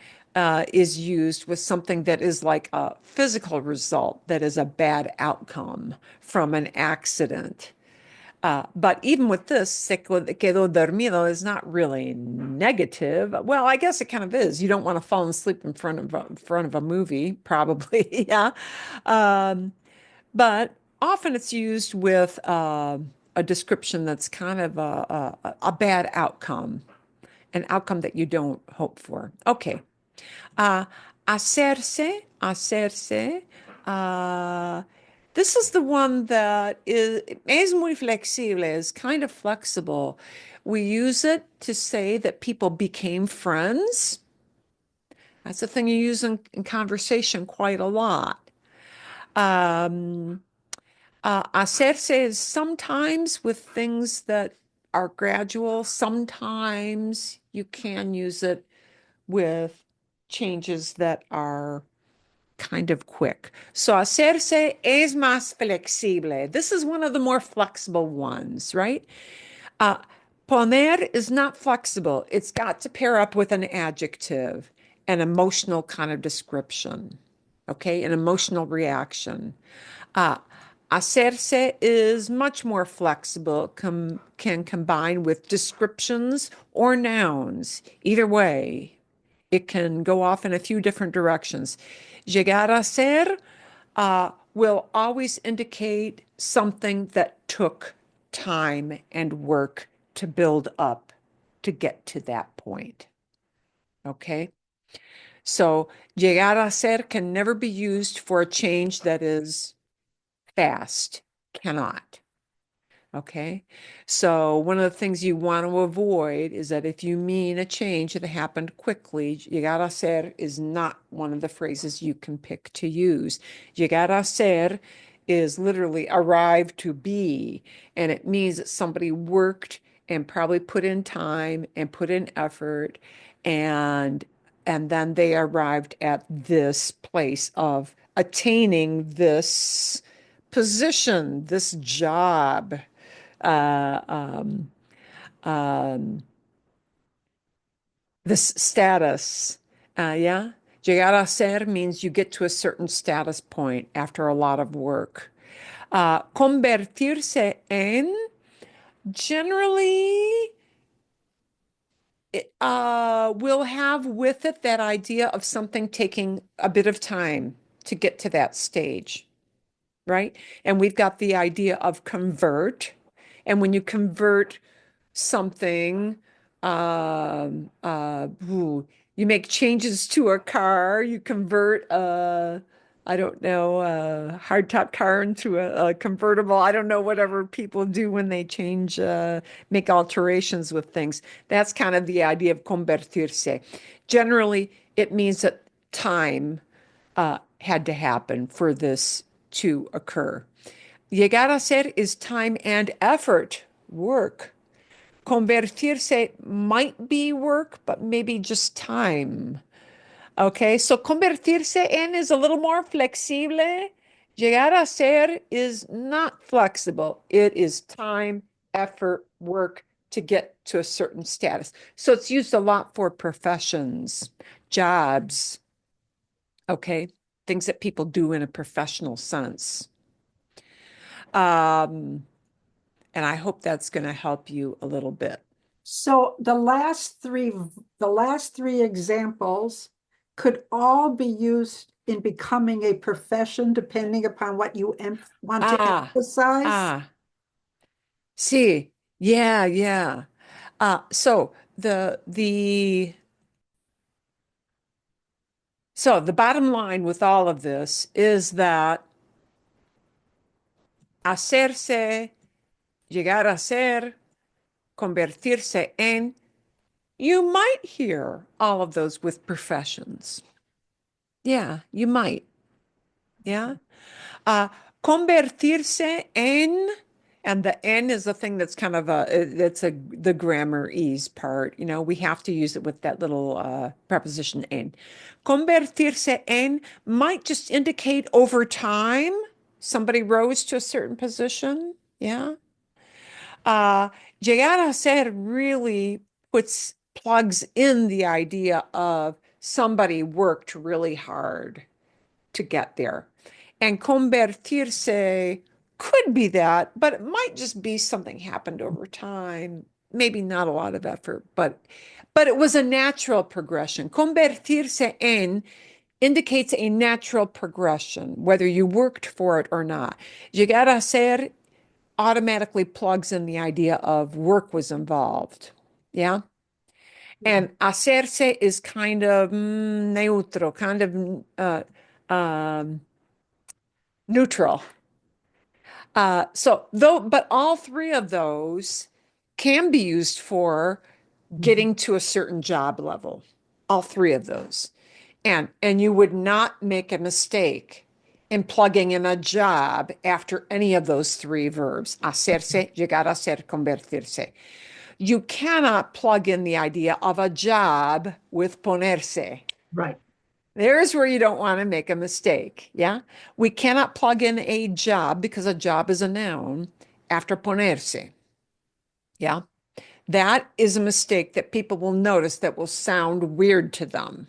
is used with something that is like a physical result that is a bad outcome from an accident. But even with this, se quedó dormido is not really negative. Well, I guess it kind of is. You don't want to fall asleep in front of a movie, probably. Yeah. But often it's used with a description that's kind of a bad outcome, an outcome that you don't hope for. Okay. Uh, hacerse. Uh, this is the one that es muy flexible, is kind of flexible. We use it to say that people became friends. That's a thing you use in conversation quite a lot. Hacerse is sometimes with things that are gradual. Sometimes you can use it with changes that are kind of quick. So hacerse es más flexible. This is one of the more flexible ones, right? Poner is not flexible. It's got to pair up with an adjective, an emotional kind of description, okay? An emotional reaction. Hacerse is much more flexible, can combine with descriptions or nouns. Either way, it can go off in a few different directions. Llegar a ser will always indicate something that took time and work to build up to get to that point. Okay? So, llegar a ser can never be used for a change that is fast. Cannot. Okay. So one of the things you want to avoid is that if you mean a change that happened quickly, llegar a ser is not one of the phrases you can pick to use. Llegar a ser is literally arrive to be, and it means that somebody worked and probably put in time and put in effort, and then they arrived at this place of attaining this position, this job, uh, um, um, this status. Yeah. Llegar a ser means you get to a certain status point after a lot of work. Convertirse en, generally, will have with it that idea of something taking a bit of time to get to that stage, right? And we've got the idea of convert. And when you convert something, you make changes to a car, you convert I don't know, a hardtop car into a convertible. I don't know, whatever people do when they change, make alterations with things. That's kind of the idea of convertirse. Generally, it means that time had to happen for this to occur. Llegar a ser is time and effort, work. Convertirse might be work, but maybe just time. Okay, so convertirse en is a little more flexible. Llegar a ser is not flexible. It is time, effort, work to get to a certain status. So it's used a lot for professions, jobs. Okay. things that people do in a professional sense. And I hope that's going to help you a little bit. So the last three examples could all be used in becoming a profession, depending upon what you want to emphasize. See, yeah. So the bottom line with all of this is that hacerse, llegar a ser, convertirse en, you might hear all of those with professions. Yeah, you might. Yeah. Convertirse en, and the en is the thing that's kind of the grammar ease part. You know, we have to use it with that little preposition en. Convertirse en might just indicate over time somebody rose to a certain position. Yeah. Llegar a ser really plugs in the idea of somebody worked really hard to get there. And convertirse could be that, but it might just be something happened over time. Maybe not a lot of effort, but it was a natural progression. Convertirse en indicates a natural progression, whether you worked for it or not. Llegar a ser automatically plugs in the idea of work was involved. Yeah. And hacerse is kind of neutral, kind of neutral. But all three of those can be used for getting to a certain job level. All three of those. And you would not make a mistake in plugging in a job after any of those three verbs. Hacerse, llegar a ser, convertirse. You cannot plug in the idea of a job with ponerse. Right. There's where you don't want to make a mistake. Yeah. We cannot plug in a job because a job is a noun after ponerse. Yeah. That is a mistake that people will notice that will sound weird to them.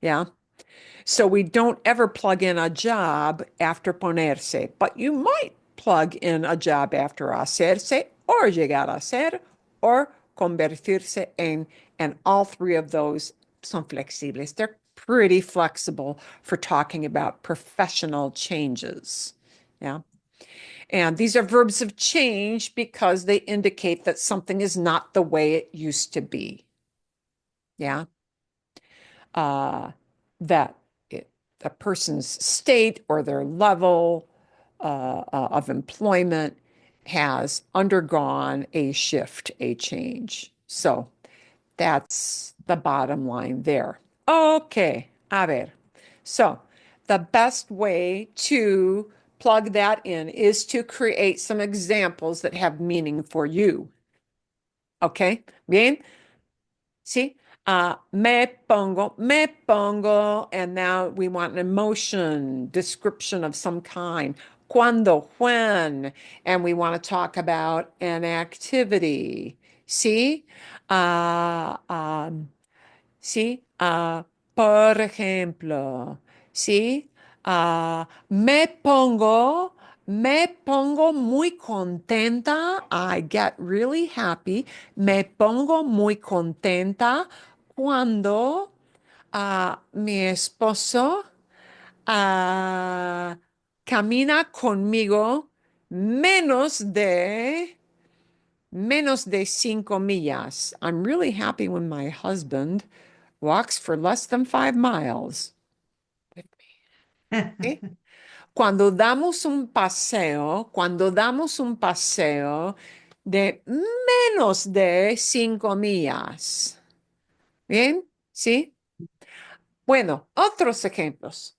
Yeah. So we don't ever plug in a job after ponerse, but you might plug in a job after hacerse or llegar a ser or convertirse en, and all three of those son flexibles. They're pretty flexible for talking about professional changes. Yeah. And these are verbs of change because they indicate that something is not the way it used to be. Yeah. That a person's state or their level of employment has undergone a shift, a change. So that's the bottom line there. Okay, a ver. So the best way to plug that in is to create some examples that have meaning for you. Okay, bien? See? Me pongo, and now we want an emotion, description of some kind. Cuando, when, and we want to talk about an activity. See? Sí, por ejemplo, sí, me pongo muy contenta. I get really happy. Me pongo muy contenta cuando mi esposo ah, camina conmigo menos de menos de 5 millas. I'm really happy when my husband walks for less than 5 miles. ¿Sí? Cuando damos un paseo de menos de 5 millas. ¿Bien? ¿Sí? Bueno, otros ejemplos.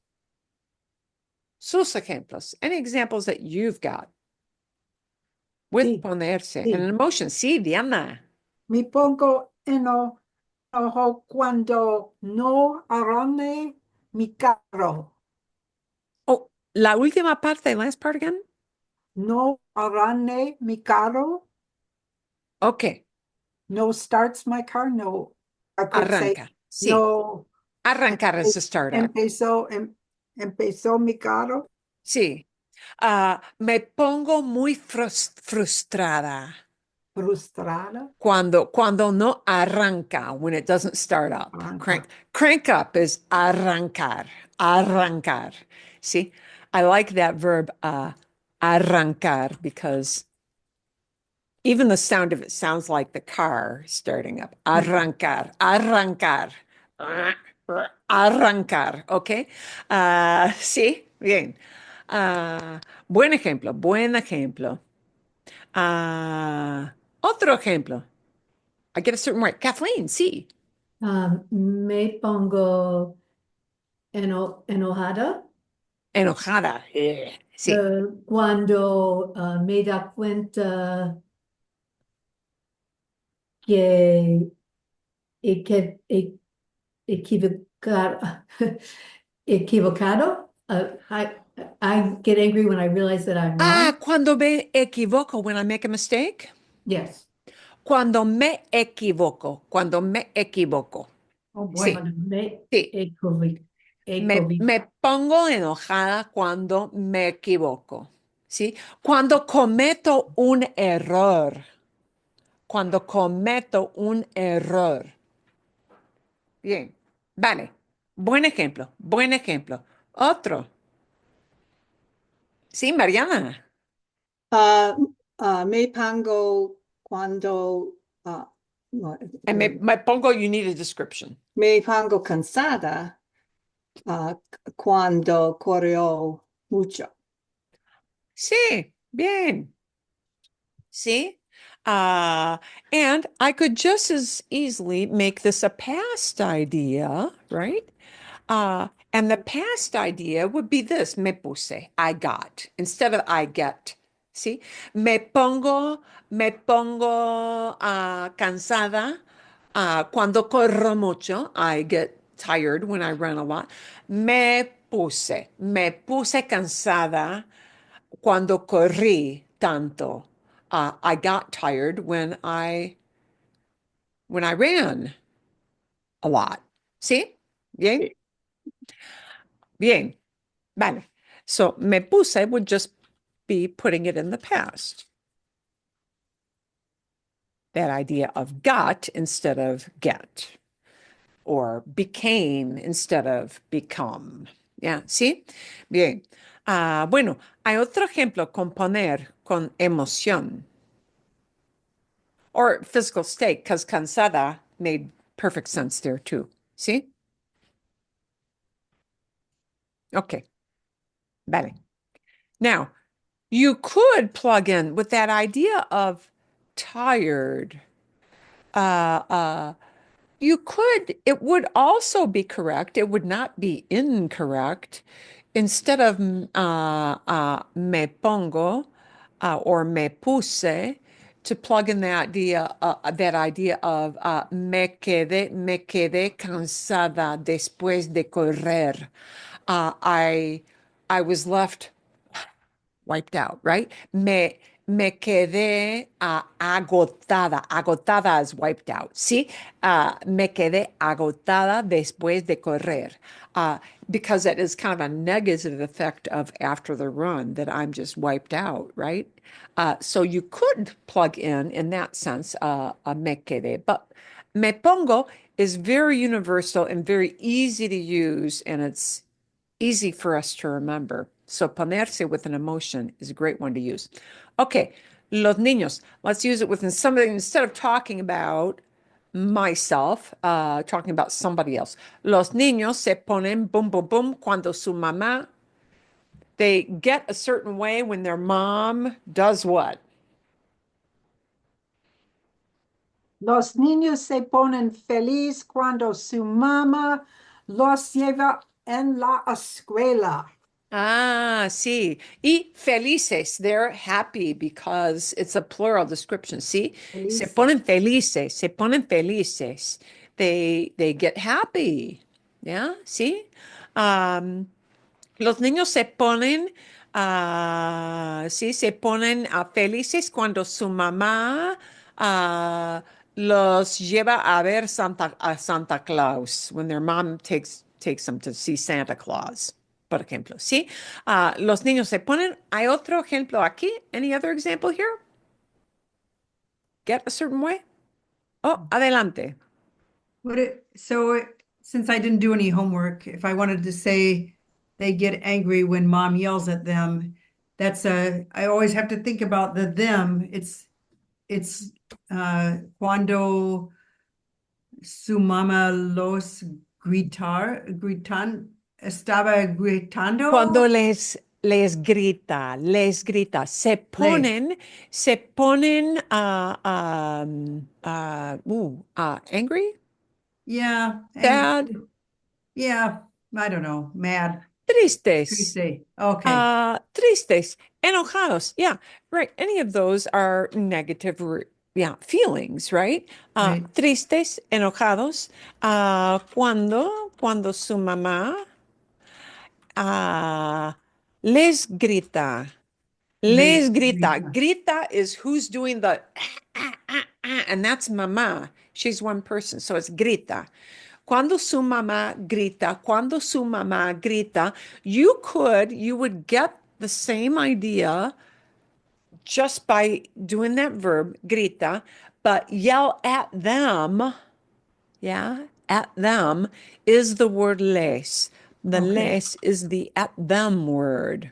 Sus ejemplos. Any examples that you've got with Sí, ponerse sí. and an emotion. Sí, Diana. Me pongo enojo cuando no arranque mi carro. Oh, la última parte, last part again? No arranque mi carro. Okay. No starts my car. No, I could say Arranca. Sí. no. Arrancar is to start up. Empezó, Empezó mi carro. Sí. Me pongo muy frustrada Frustrada. cuando no arranca, when it doesn't start up. Arranca. Crank up is arrancar, arrancar. See, I like that verb, arrancar, because even the sound of it sounds like the car starting up. Arrancar, arrancar, arrancar, ¿ok? Sí, bien. Buen ejemplo, buen ejemplo. Otro ejemplo. I get a certain way. Kathleen, sí. Me pongo enojada Enojada. Sí. cuando me da cuenta que, que equivocar, equivocado. I get angry when I realize that I'm wrong. Cuando me equivoco, when I make a mistake. Yes. Cuando me equivoco, cuando me equivoco. Oh, Sí, bueno. Cuando me sí. Me pongo enojada cuando me equivoco. ¿Sí? Cuando cometo un error. Cuando cometo un error. Bien, vale. Buen ejemplo, buen ejemplo. Otro. Sí, Mariana. Ah, me pongo cuando no, And me pongo, you need a description. me pongo cansada cuando corrió mucho. Sí, bien. See? And I could just as easily make this a past idea, right? And the past idea would be this, me puse, I got, instead of I get. See? Me pongo cansada cuando corro mucho. I get tired when I run a lot. Me puse cansada cuando corrí tanto. I got tired when I ran a lot. ¿Sí? Bien, bien. Vale. So me puse would just be putting it in the past. That idea of got instead of get, or became instead of become. ¿Ya? ¿Sí? Bien. Bueno, hay otro ejemplo con poner con emoción. Or physical state, because cansada made perfect sense there too. See? Okay. Vale. Now, you could plug in with that idea of tired. Uh, uh, it would also be correct. It would not be incorrect. Instead of me pongo or me puse, to plug in that idea of me quedé cansada después de correr. Uh, I, I was left wiped out, right? Me quedé agotada. Agotada is wiped out, ¿sí? Me quedé agotada después de correr. Because it is kind of a negative effect of after the run that I'm just wiped out, right? So you could plug in that sense, a me quedé. But me pongo is very universal and very easy to use, and it's easy for us to remember. So ponerse with an emotion is a great one to use. Okay, los niños. Let's use it within somebody instead of talking about myself, talking about somebody else. Los niños se ponen boom, boom, boom cuando su mamá, they get a certain way when their mom does what? Los niños se ponen feliz cuando su mamá los lleva en la escuela. Sí. Y felices, they're happy because it's a plural description. See? Se Feliz. ponen felices, se ponen felices. They get happy. Yeah, see? Los niños se ponen, sí, se ponen felices cuando su mamá los lleva a ver a Santa Claus, when their mom takes them to see Santa Claus. por ejemplo, ¿sí? Los niños se ponen. ¿Hay otro ejemplo aquí? Any other example here? Get a certain way? Oh, adelante. Since I didn't do any homework, if I wanted to say they get angry when mom yells at them, I always have to think about the them. It's cuando su mamá los estaba Cuando gritando. les grita, Les. se ponen angry, Yeah, sad, yeah, I don't know, mad, tristes, triste. Okay, tristes, enojados. Yeah, right. Any of those are negative, yeah, feelings, right? right. Tristes, enojados. Cuando su mamá ah, les grita. Les Les grita. grita. Grita is who's doing the and that's mamá. She's one person, so it's grita. Cuando su mamá grita, you would get the same idea just by doing that verb, grita, but yell at them, yeah, at them is the word les. The Okay. les is the at them word.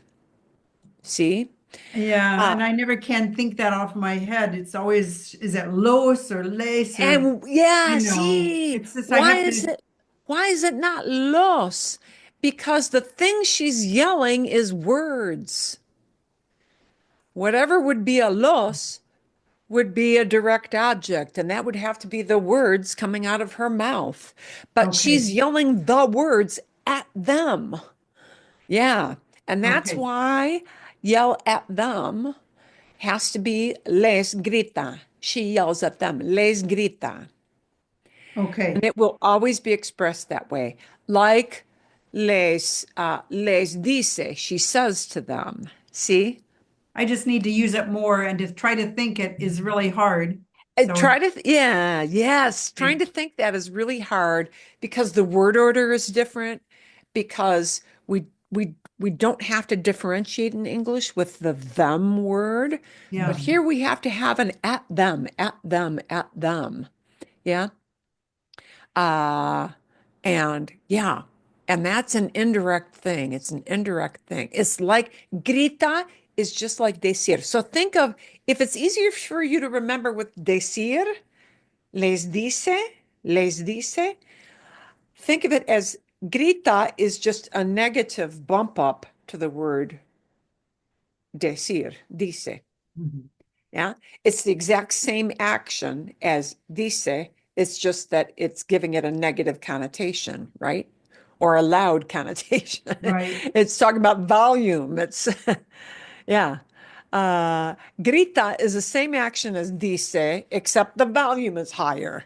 See? Yeah, Uh, and I never can think that off my head. It's always, is it los or les or, And yeah, you know, see, it's just I have to, why is it not los? Because the thing she's yelling is words. Whatever would be a los would be a direct object, and that would have to be the words coming out of her mouth. But okay, she's yelling the words at them. Yeah. And that's okay, why yell at them has to be les grita. She yells at them, les grita. And okay. it will always be expressed that way. Like les dice, she says to them. See? I just need to use it more and to try to think it is really hard. So, Yes, trying okay, to think that is really hard because the word order is different, because we don't have to differentiate in English with the them word, but yeah, here we have to have an at them, at them, at them. Yeah. Uh, and yeah, and that's an indirect thing. It's an indirect thing. It's like grita is just like decir. So think of, if it's easier for you to remember with decir, les dice, think of it as grita is just a negative bump up to the word decir, dice. mhm, Yeah. It's the exact same action as dice. It's just that it's giving it a negative connotation, right? Or a loud connotation. right. It's talking about volume. It's, yeah. Grita is the same action as dice, except the volume is higher.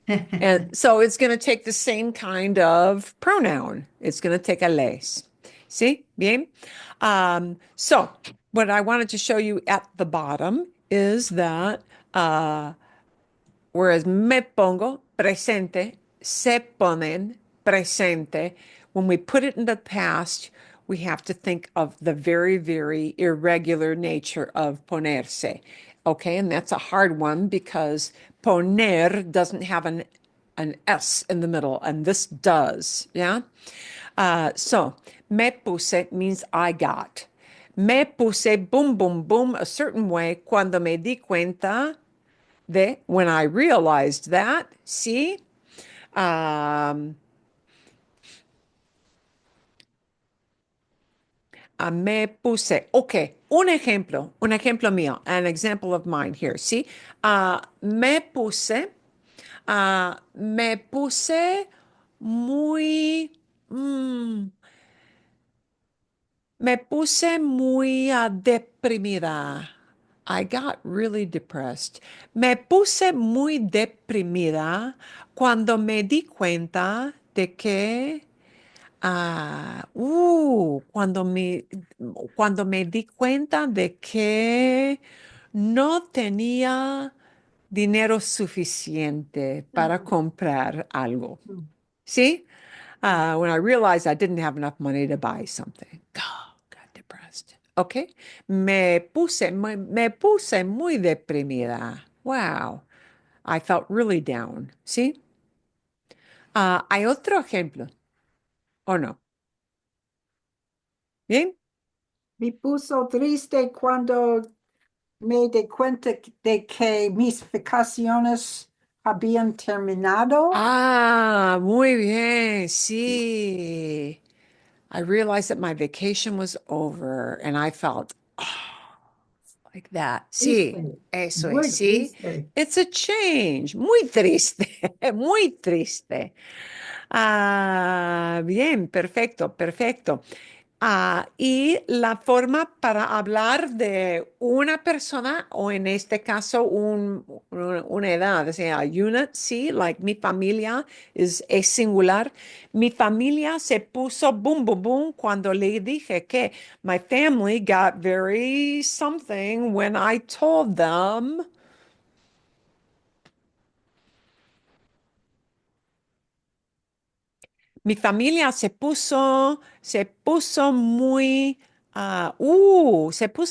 And so it's going to take the same kind of pronoun. It's going to take a les. See? Bien? So what I wanted to show you at the bottom is that whereas me pongo, presente, se ponen, presente, when we put it in the past, we have to think of the very, very irregular nature of ponerse. Okay, and that's a hard one because poner doesn't have an S in the middle, and this does. Yeah. So, me puse means I got. Me puse boom, boom, boom a certain way cuando me di cuenta de, when I realized that. See? Um, Me puse. Okay, un ejemplo mío, an example of mine here. See? Me puse muy, mm, me puse muy deprimida. I got really depressed. Me puse muy deprimida cuando me di cuenta de que, cuando me di cuenta de que no tenía dinero suficiente para comprar algo. ¿Sí? when I realized I didn't have enough money to buy something. Oh, got depressed. Okay. Me puse muy deprimida. Wow. I felt really down. ¿Sí? ¿Hay otro ejemplo? ¿O no? ¿Bien? Me puso triste cuando me di cuenta de que mis vacaciones habían terminado. Muy bien. Sí. I realized that my vacation was over and I felt like that. Sí, Triste, eso es. muy Sí, triste. it's a change. Muy triste, muy triste. Bien, perfecto, perfecto. Y la forma para hablar de una persona o en este caso una edad, o sea, unit, sí, like mi familia es singular. Mi familia se puso boom, boom, boom cuando le dije que my family got very something when I told them. Mi familia se puso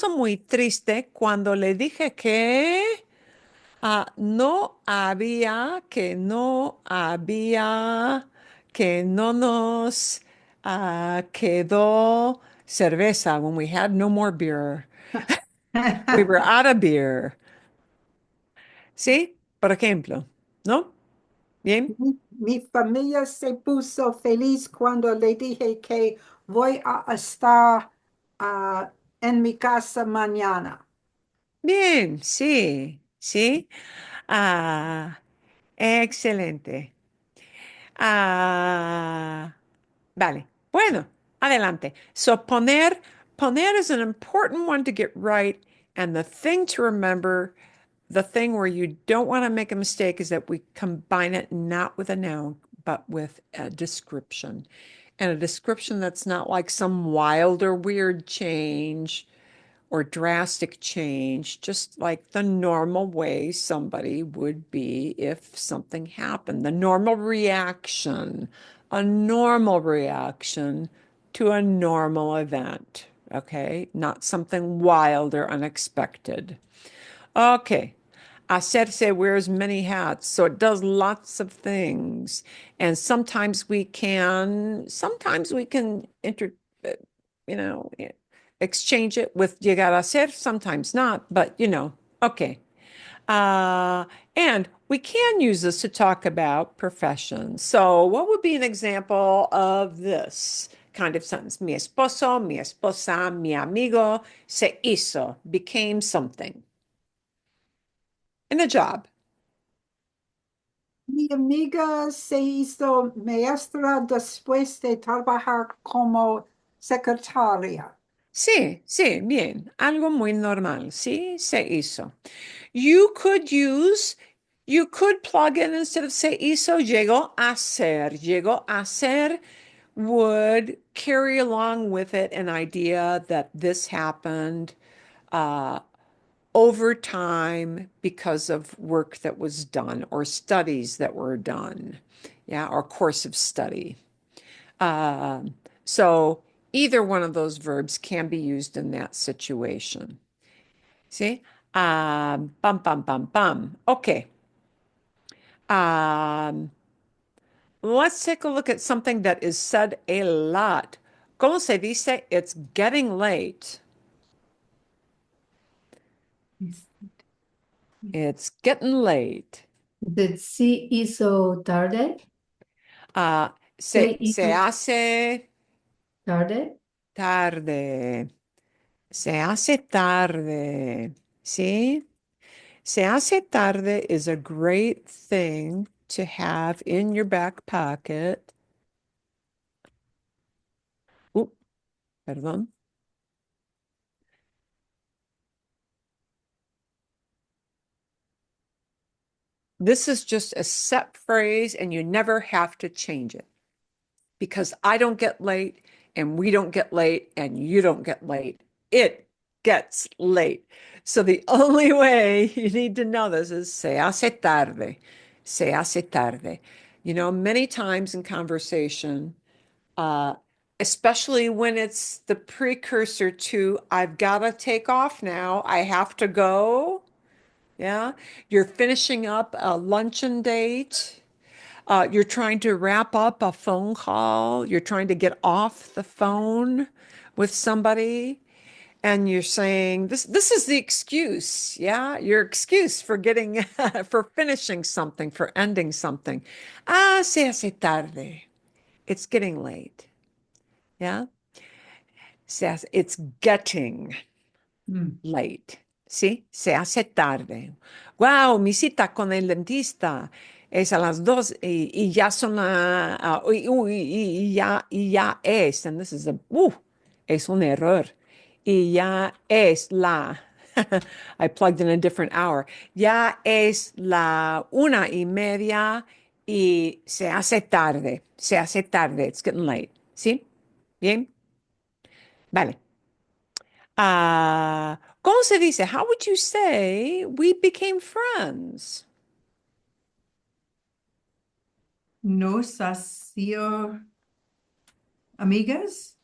muy triste cuando le dije que que no nos quedó cerveza when we had no more beer. We were out of beer. ¿Sí? Por ejemplo, ¿no? Bien. Mi familia se puso feliz cuando le dije que voy a estar en mi casa mañana. Bien, sí, sí. Ah, excelente. Ah, vale. Bueno, adelante. So poner is an important one to get right. And the thing to remember, the thing where you don't want to make a mistake is that we combine it not with a noun, but with a description. And a description that's not like some wild or weird change or drastic change, just like the normal way somebody would be if something happened, the normal reaction, a normal reaction to a normal event, okay? Not something wild or unexpected. Okay. Hacerse wears many hats, so it does lots of things. And sometimes we can uh, you know, exchange it with llegar a ser, sometimes not, but okay. Uh, and we can use this to talk about professions. So, what would be an example of this kind of sentence? Mi esposo, mi esposa, mi amigo se hizo, became something in a job. Mi amiga se hizo maestra después de trabajar como secretaria. Sí, sí, bien, algo muy normal. Sí, se hizo. You could plug in instead of se hizo, llegó a ser. Llegó a ser would carry along with it an idea that this happened uh, over time because of work that was done or studies that were done, yeah, or course of study. So either one of those verbs can be used in that situation. See? Bum, bum, bum, bum. Okay. Um, let's take a look at something that is said a lot. ¿Cómo se dice? It's getting late. It's getting late. Did sí hizo tarde? Se Se hizo hace tarde? tarde. Se hace tarde. ¿Sí? Se hace tarde is a great thing to have in your back pocket. Oop, perdón. This is just a set phrase and you never have to change it because I don't get late and we don't get late and you don't get late. It gets late. So the only way you need to know this is se hace tarde. Se hace tarde. Many times in conversation, uh, especially when it's the precursor to I've got to take off now. I have to go. Yeah. You're finishing up a luncheon date. You're trying to wrap up a phone call. You're trying to get off the phone with somebody. And you're saying this is the excuse, yeah? Your excuse for getting for finishing something, for ending something. Ah, se hace tarde. It's getting late. Yeah? It's getting Mm. late. ¿Sí? Se hace tarde. Wow, mi cita con el dentista es a las 2 y ya son y ya es, and this is es un error. Y ya es la, I plugged in a different hour. Ya es la 1:30 y se hace tarde, it's getting late. ¿Sí? Bien, vale. ¿Cómo se dice? How would you say we became friends? Nos ha sido amigas?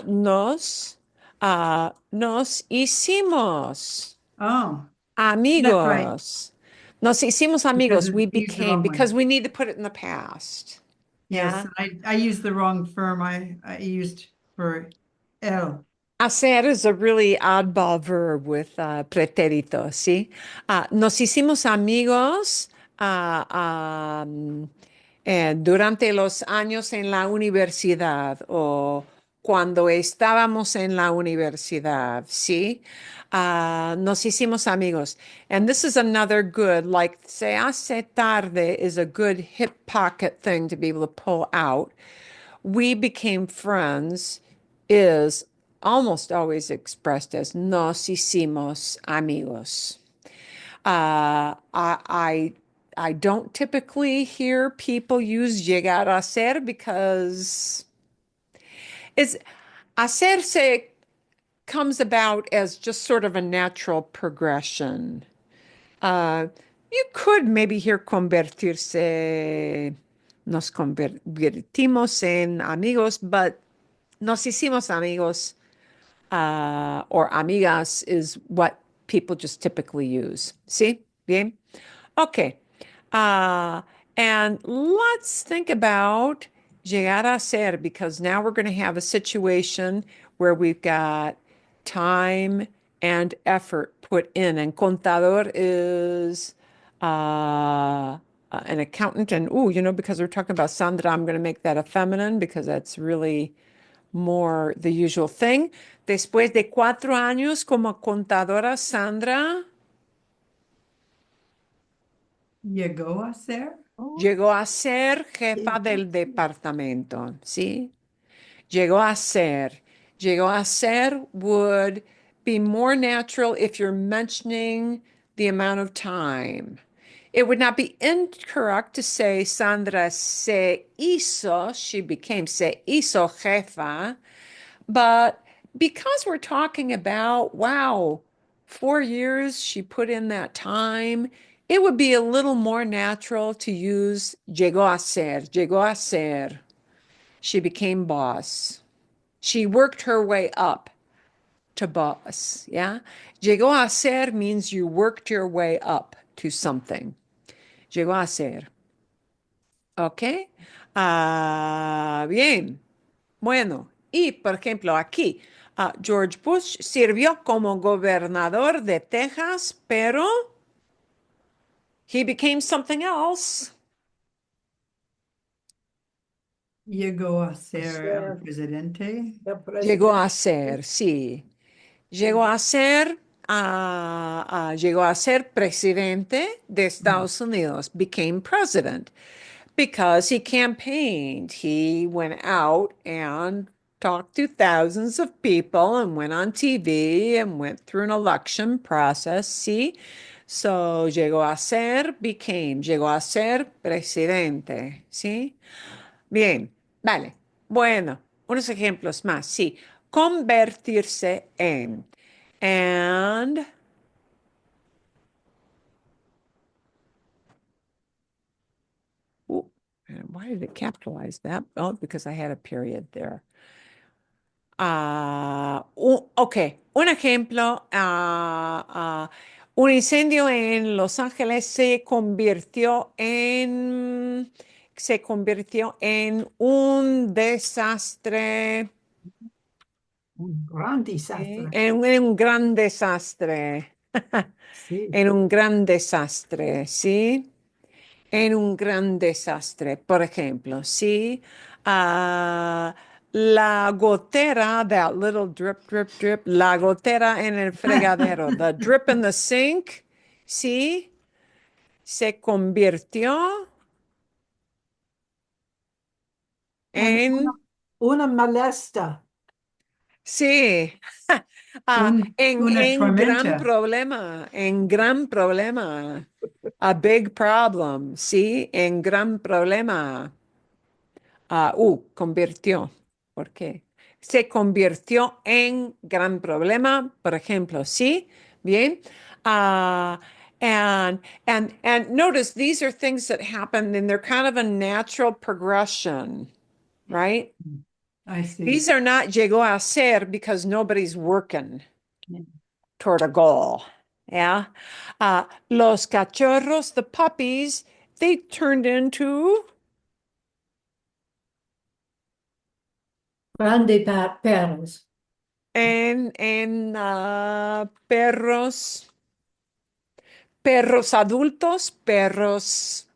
Nos, nos hicimos Oh, that's right. amigos. Nos hicimos Because amigos. We I used the became wrong because one. we need to put it in the past. Yes, Yeah. I used the wrong firm. I used for el. Hacer is a really oddball verb with pretérito, ¿sí? Nos hicimos amigos durante los años en la universidad o cuando estábamos en la universidad, ¿sí? Nos hicimos amigos. And this is another good, like, se hace tarde is a good hip pocket thing to be able to pull out. We became friends is almost always expressed as nos hicimos amigos. I don't typically hear people use llegar a ser because it's hacerse comes about as just sort of a natural progression. Uh, you could maybe hear convertirse, nos convertimos en amigos, but nos hicimos amigos or amigas is what people just typically use. See? Bien? Okay. Uh, and let's think about llegar a ser because now we're going to have a situation where we've got time and effort put in. And contador is an accountant. And, because we're talking about Sandra, I'm going to make that a feminine because that's really more the usual thing. Después de 4 años como contadora, Sandra Llegó a ser? llegó a ser jefa del departamento, ¿sí? Llegó a ser. Llegó a ser would be more natural if you're mentioning the amount of time. It would not be incorrect to say Sandra se hizo, she became se hizo jefa. But because we're talking about, wow, 4 years she put in that time, it would be a little more natural to use llegó a ser, llegó a ser. She became boss. She worked her way up to boss. Yeah. Llegó a ser means you worked your way up to something. Llegó a ser. ¿Ok? Bien. Bueno, y por ejemplo, aquí, George Bush sirvió como gobernador de Texas, pero he became something else. Llegó a ser el Ser presidente? el Llegó a presidente. ser, sí. Llegó a ser, llegó a ser presidente de Estados Unidos, became president, because he campaigned. He went out and talked to thousands of people and went on TV and went through an election process. See? So llegó a ser, became, llegó a ser presidente. ¿Sí? Bien, vale. Bueno, unos ejemplos más. Sí. Convertirse en. And And why did it capitalize that? Oh, because I had a period there. Ok, un ejemplo, un incendio en Los Ángeles se convirtió en un desastre, Un gran ¿sí? desastre. En un gran desastre, Sí. en un gran desastre, ¿sí? En un gran desastre. Por ejemplo, sí, la gotera, that little drip, drip, drip, la gotera en el fregadero, the drip in the sink, sí, se convirtió Una, en, una molesta. sí, Una tormenta. en gran problema, a big problem, sí, en gran problema. Convirtió. ¿Por qué? Se convirtió en gran problema, por ejemplo, ¿sí? Bien. Uh, and notice these are things that happen and they're kind of a natural progression, right? I see. These are not llegó a ser because nobody's working Yeah. toward a goal. Yeah. Los cachorros, the puppies, they turned into Grande perros. perros, perros adultos, perros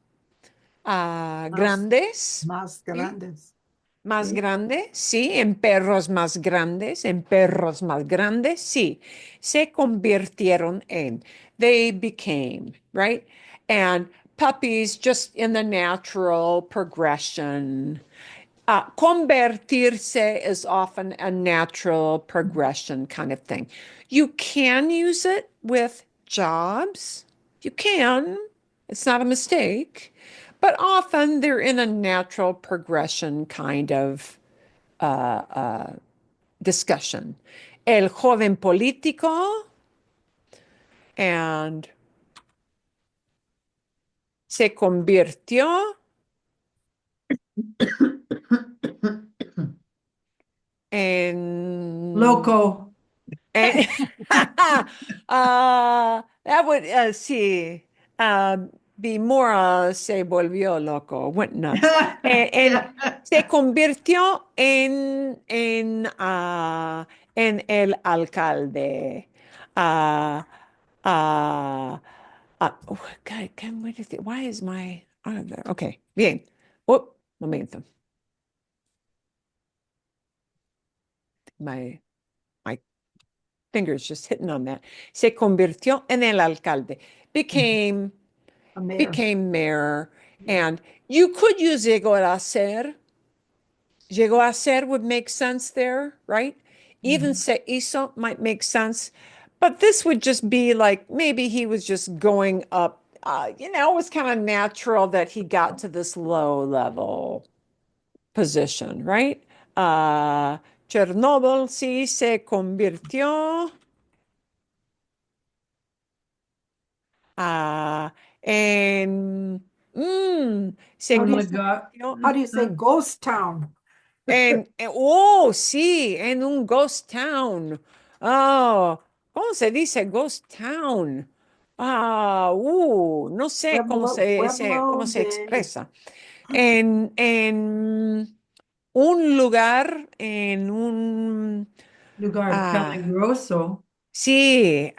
Más, grandes, más ¿sí? grandes. Más Sí. grandes, sí, en perros más grandes, en perros más grandes, sí, se convirtieron en, they became, right? And puppies just in the natural progression. Convertirse is often a natural progression kind of thing. You can use it with jobs. You can. It's not a mistake. But often they're in a natural progression kind of discussion. El joven político and se convirtió en Loco. And that would see be more se volvió loco, went nuts. And Yeah. se convirtió en el alcalde. Uh, uh, oh, God, wait a why is my okay, bien. Oh, momento. My fingers just hitting on that. Se convirtió en el alcalde, A mayor. became mayor, and you could use llegó a ser. Llegó a ser would make sense there, right? Even se hizo might make sense, but this would just be like maybe he was just going up. It was kind of natural that he got to this low level position, right? Chernobyl sí se convirtió Ah, en, se How Oh do you my say, God. convirtió how do you say ghost town? sí, en un ghost town. Oh, ¿cómo se dice ghost town? No sé cómo Pueblo se de expresa. En un lugar, en un, Lugar ah, peligroso. sí,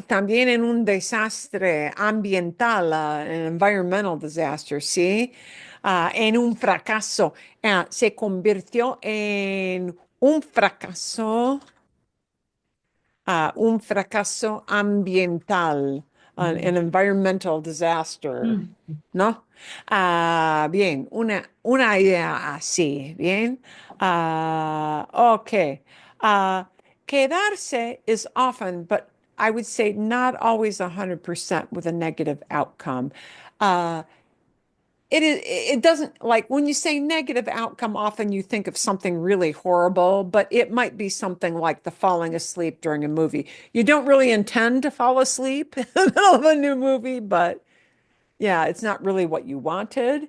también en un desastre ambiental, an environmental disaster, sí, en un fracaso, se convirtió en un fracaso ambiental, an environmental disaster, Mm. ¿no? Bien, una idea así, bien. Ok. Ah, Quedarse is often, but I would say not always 100% with a negative outcome. Uh, it doesn't like when you say negative outcome, often you think of something really horrible, but it might be something like the falling asleep during a movie. You don't really intend to fall asleep in the middle of a new movie, but yeah, it's not really what you wanted.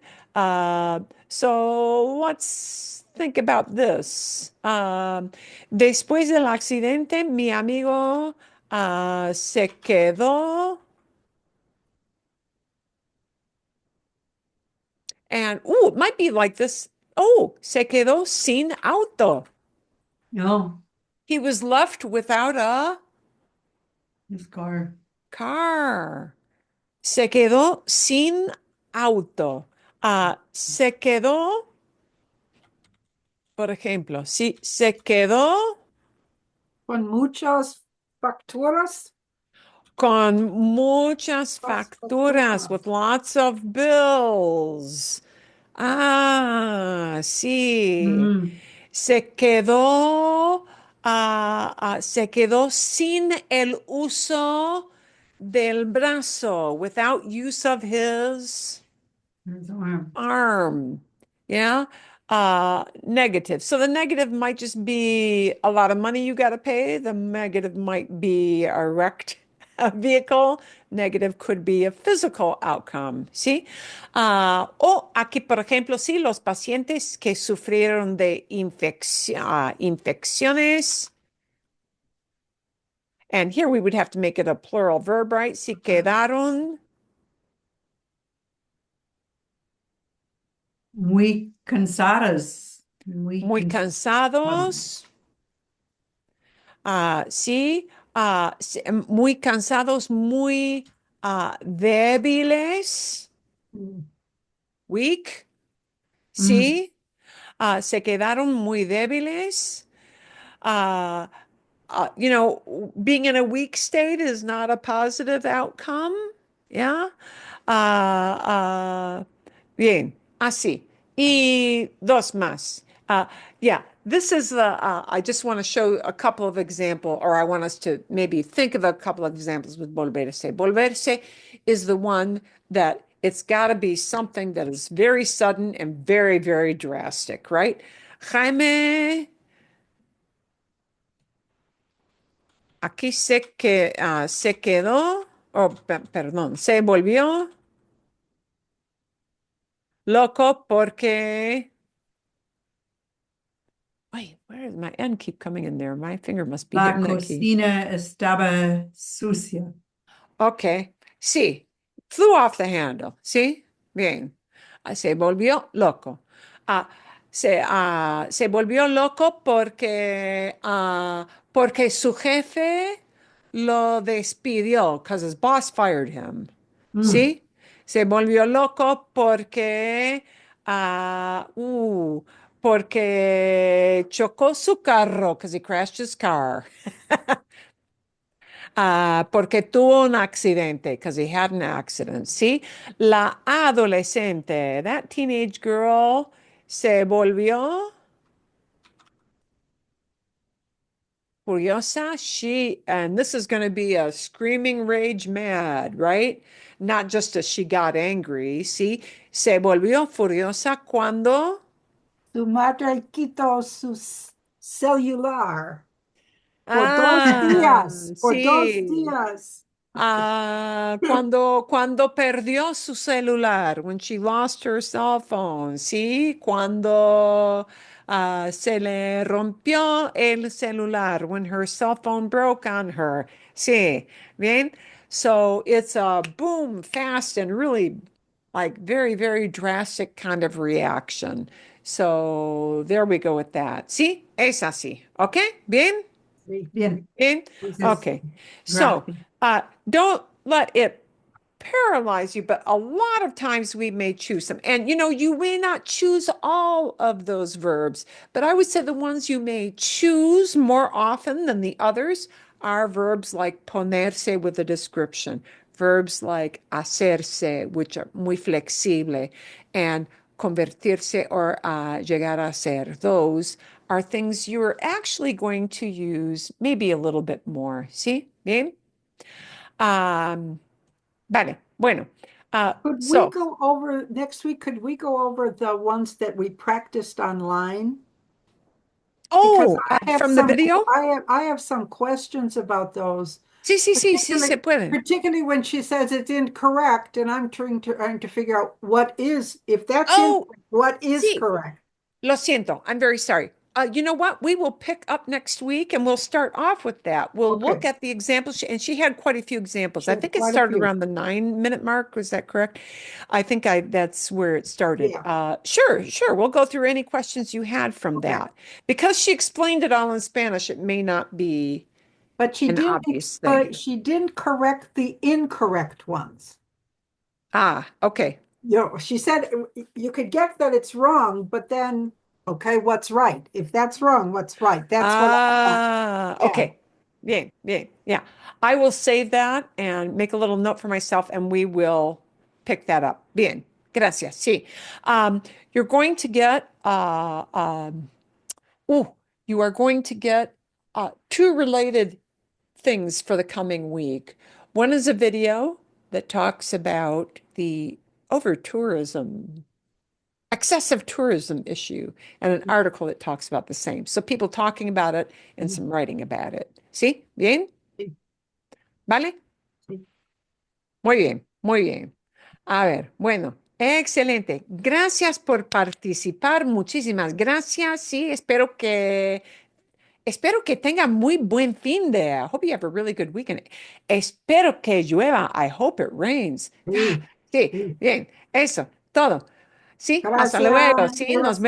So let's think about this. Después del accidente, mi amigo se quedó. And, oh, it might be like this. Oh, se quedó sin auto. No, He was left without a his car. car. Se quedó sin auto. Se quedó, por ejemplo, si se quedó Con muchas facturas. con muchas Las facturas, facturas. with lots of bills. Sí. Mm, Se quedó sin el uso del brazo, without use of his his arm. arm. Yeah. Negative. So the negative might just be a lot of money you got to pay. The negative might be a wrecked vehicle. Negative could be a physical outcome. ¿Sí? O aquí, por ejemplo, sí, los pacientes que sufrieron de infecciones. And here we would have to make it a plural verb, right? Si quedaron Muy cansadas. muy cansados. Sí, muy cansados, muy débiles, weak, Mm, sí, se quedaron muy débiles. Uh, Being in a weak state is not a positive outcome. Yeah. Bien, así. Y dos más. Yeah, this is I just want to show a couple of examples, or I want us to maybe think of a couple of examples with volverse. Volverse is the one that it's got to be something that is very sudden and very, very drastic, right? Jaime, aquí se quedó, perdón, se volvió loco porque. Wait, where does my N keep coming in there? My finger must be La hitting that key. cocina estaba sucia. Okay, sí, flew off the handle, ¿sí? Bien. Se volvió loco. Ah, se volvió loco porque su jefe lo despidió, because his boss fired him. Mm, ¿Sí? Se volvió loco ah, uh, porque chocó su carro, because he crashed his car. Porque tuvo un accidente, because he had an accident, ¿sí? La adolescente, that teenage girl, se volvió furiosa. And this is going to be a screaming rage mad, right? Not just as she got angry, ¿sí? Se volvió furiosa cuando, Su madre quitó su celular por dos ah, días, por dos sí. días. Cuando perdió su celular, when she lost her cell phone, ¿sí? Cuando se le rompió el celular, when her cell phone broke on her, sí, bien? So it's a boom, fast, and really like very, very drastic kind of reaction. So there we go with that. Sí, es así. ¿Ok? Bien? Sí, bien. In? This is Okay. So graphic. don't let it paralyze you, but a lot of times we may choose them. And you may not choose all of those verbs, but I would say the ones you may choose more often than the others are verbs like ponerse with a description, verbs like hacerse, which are muy flexible, and convertirse or llegar a ser. Those are things you're actually going to use maybe a little bit more. ¿Sí? Bien. Vale. Bueno. Could we So, go over next week? Could we go over the ones that we practiced online? Because from the video? I have some questions about those. Sí, sí, sí, sí se puede. Particularly when she says it's incorrect, and I'm trying to figure out if that's Oh, incorrect, what is sí. correct? Lo siento. I'm very sorry. You know what? We will pick up next week and we'll start off with that. We'll look Okay. at the examples. And she had quite a few examples. She I had think it quite a started few. around the 9-minute mark. Was that correct? I think that's where it started. Yeah. Sure. We'll go through any questions you had from Okay. that. Because she explained it all in Spanish, it may not be But an obvious thing. she didn't correct the incorrect ones. Okay. She said you could get that it's wrong, but then, okay, what's right? If that's wrong, what's right? That's what I yeah. Okay. Bien. Yeah. I will save that and make a little note for myself and we will pick that up. Bien. Gracias. Sí. You're going to get you are going to get two related things for the coming week. One is a video that talks about the over tourism excessive tourism issue and an article that talks about the same. So people talking about it and some writing about it. ¿Sí? ¿Bien? Sí. ¿Vale? Sí. Muy bien, muy bien. A ver, bueno, excelente. Gracias por participar. Muchísimas gracias. Sí, espero que tengan muy buen fin de. I hope you have a really good weekend. Espero que llueva. I hope it rains. Sí, Sí, sí. bien. Eso, todo. Sí, hasta Gracias. luego. Sí, nos vemos.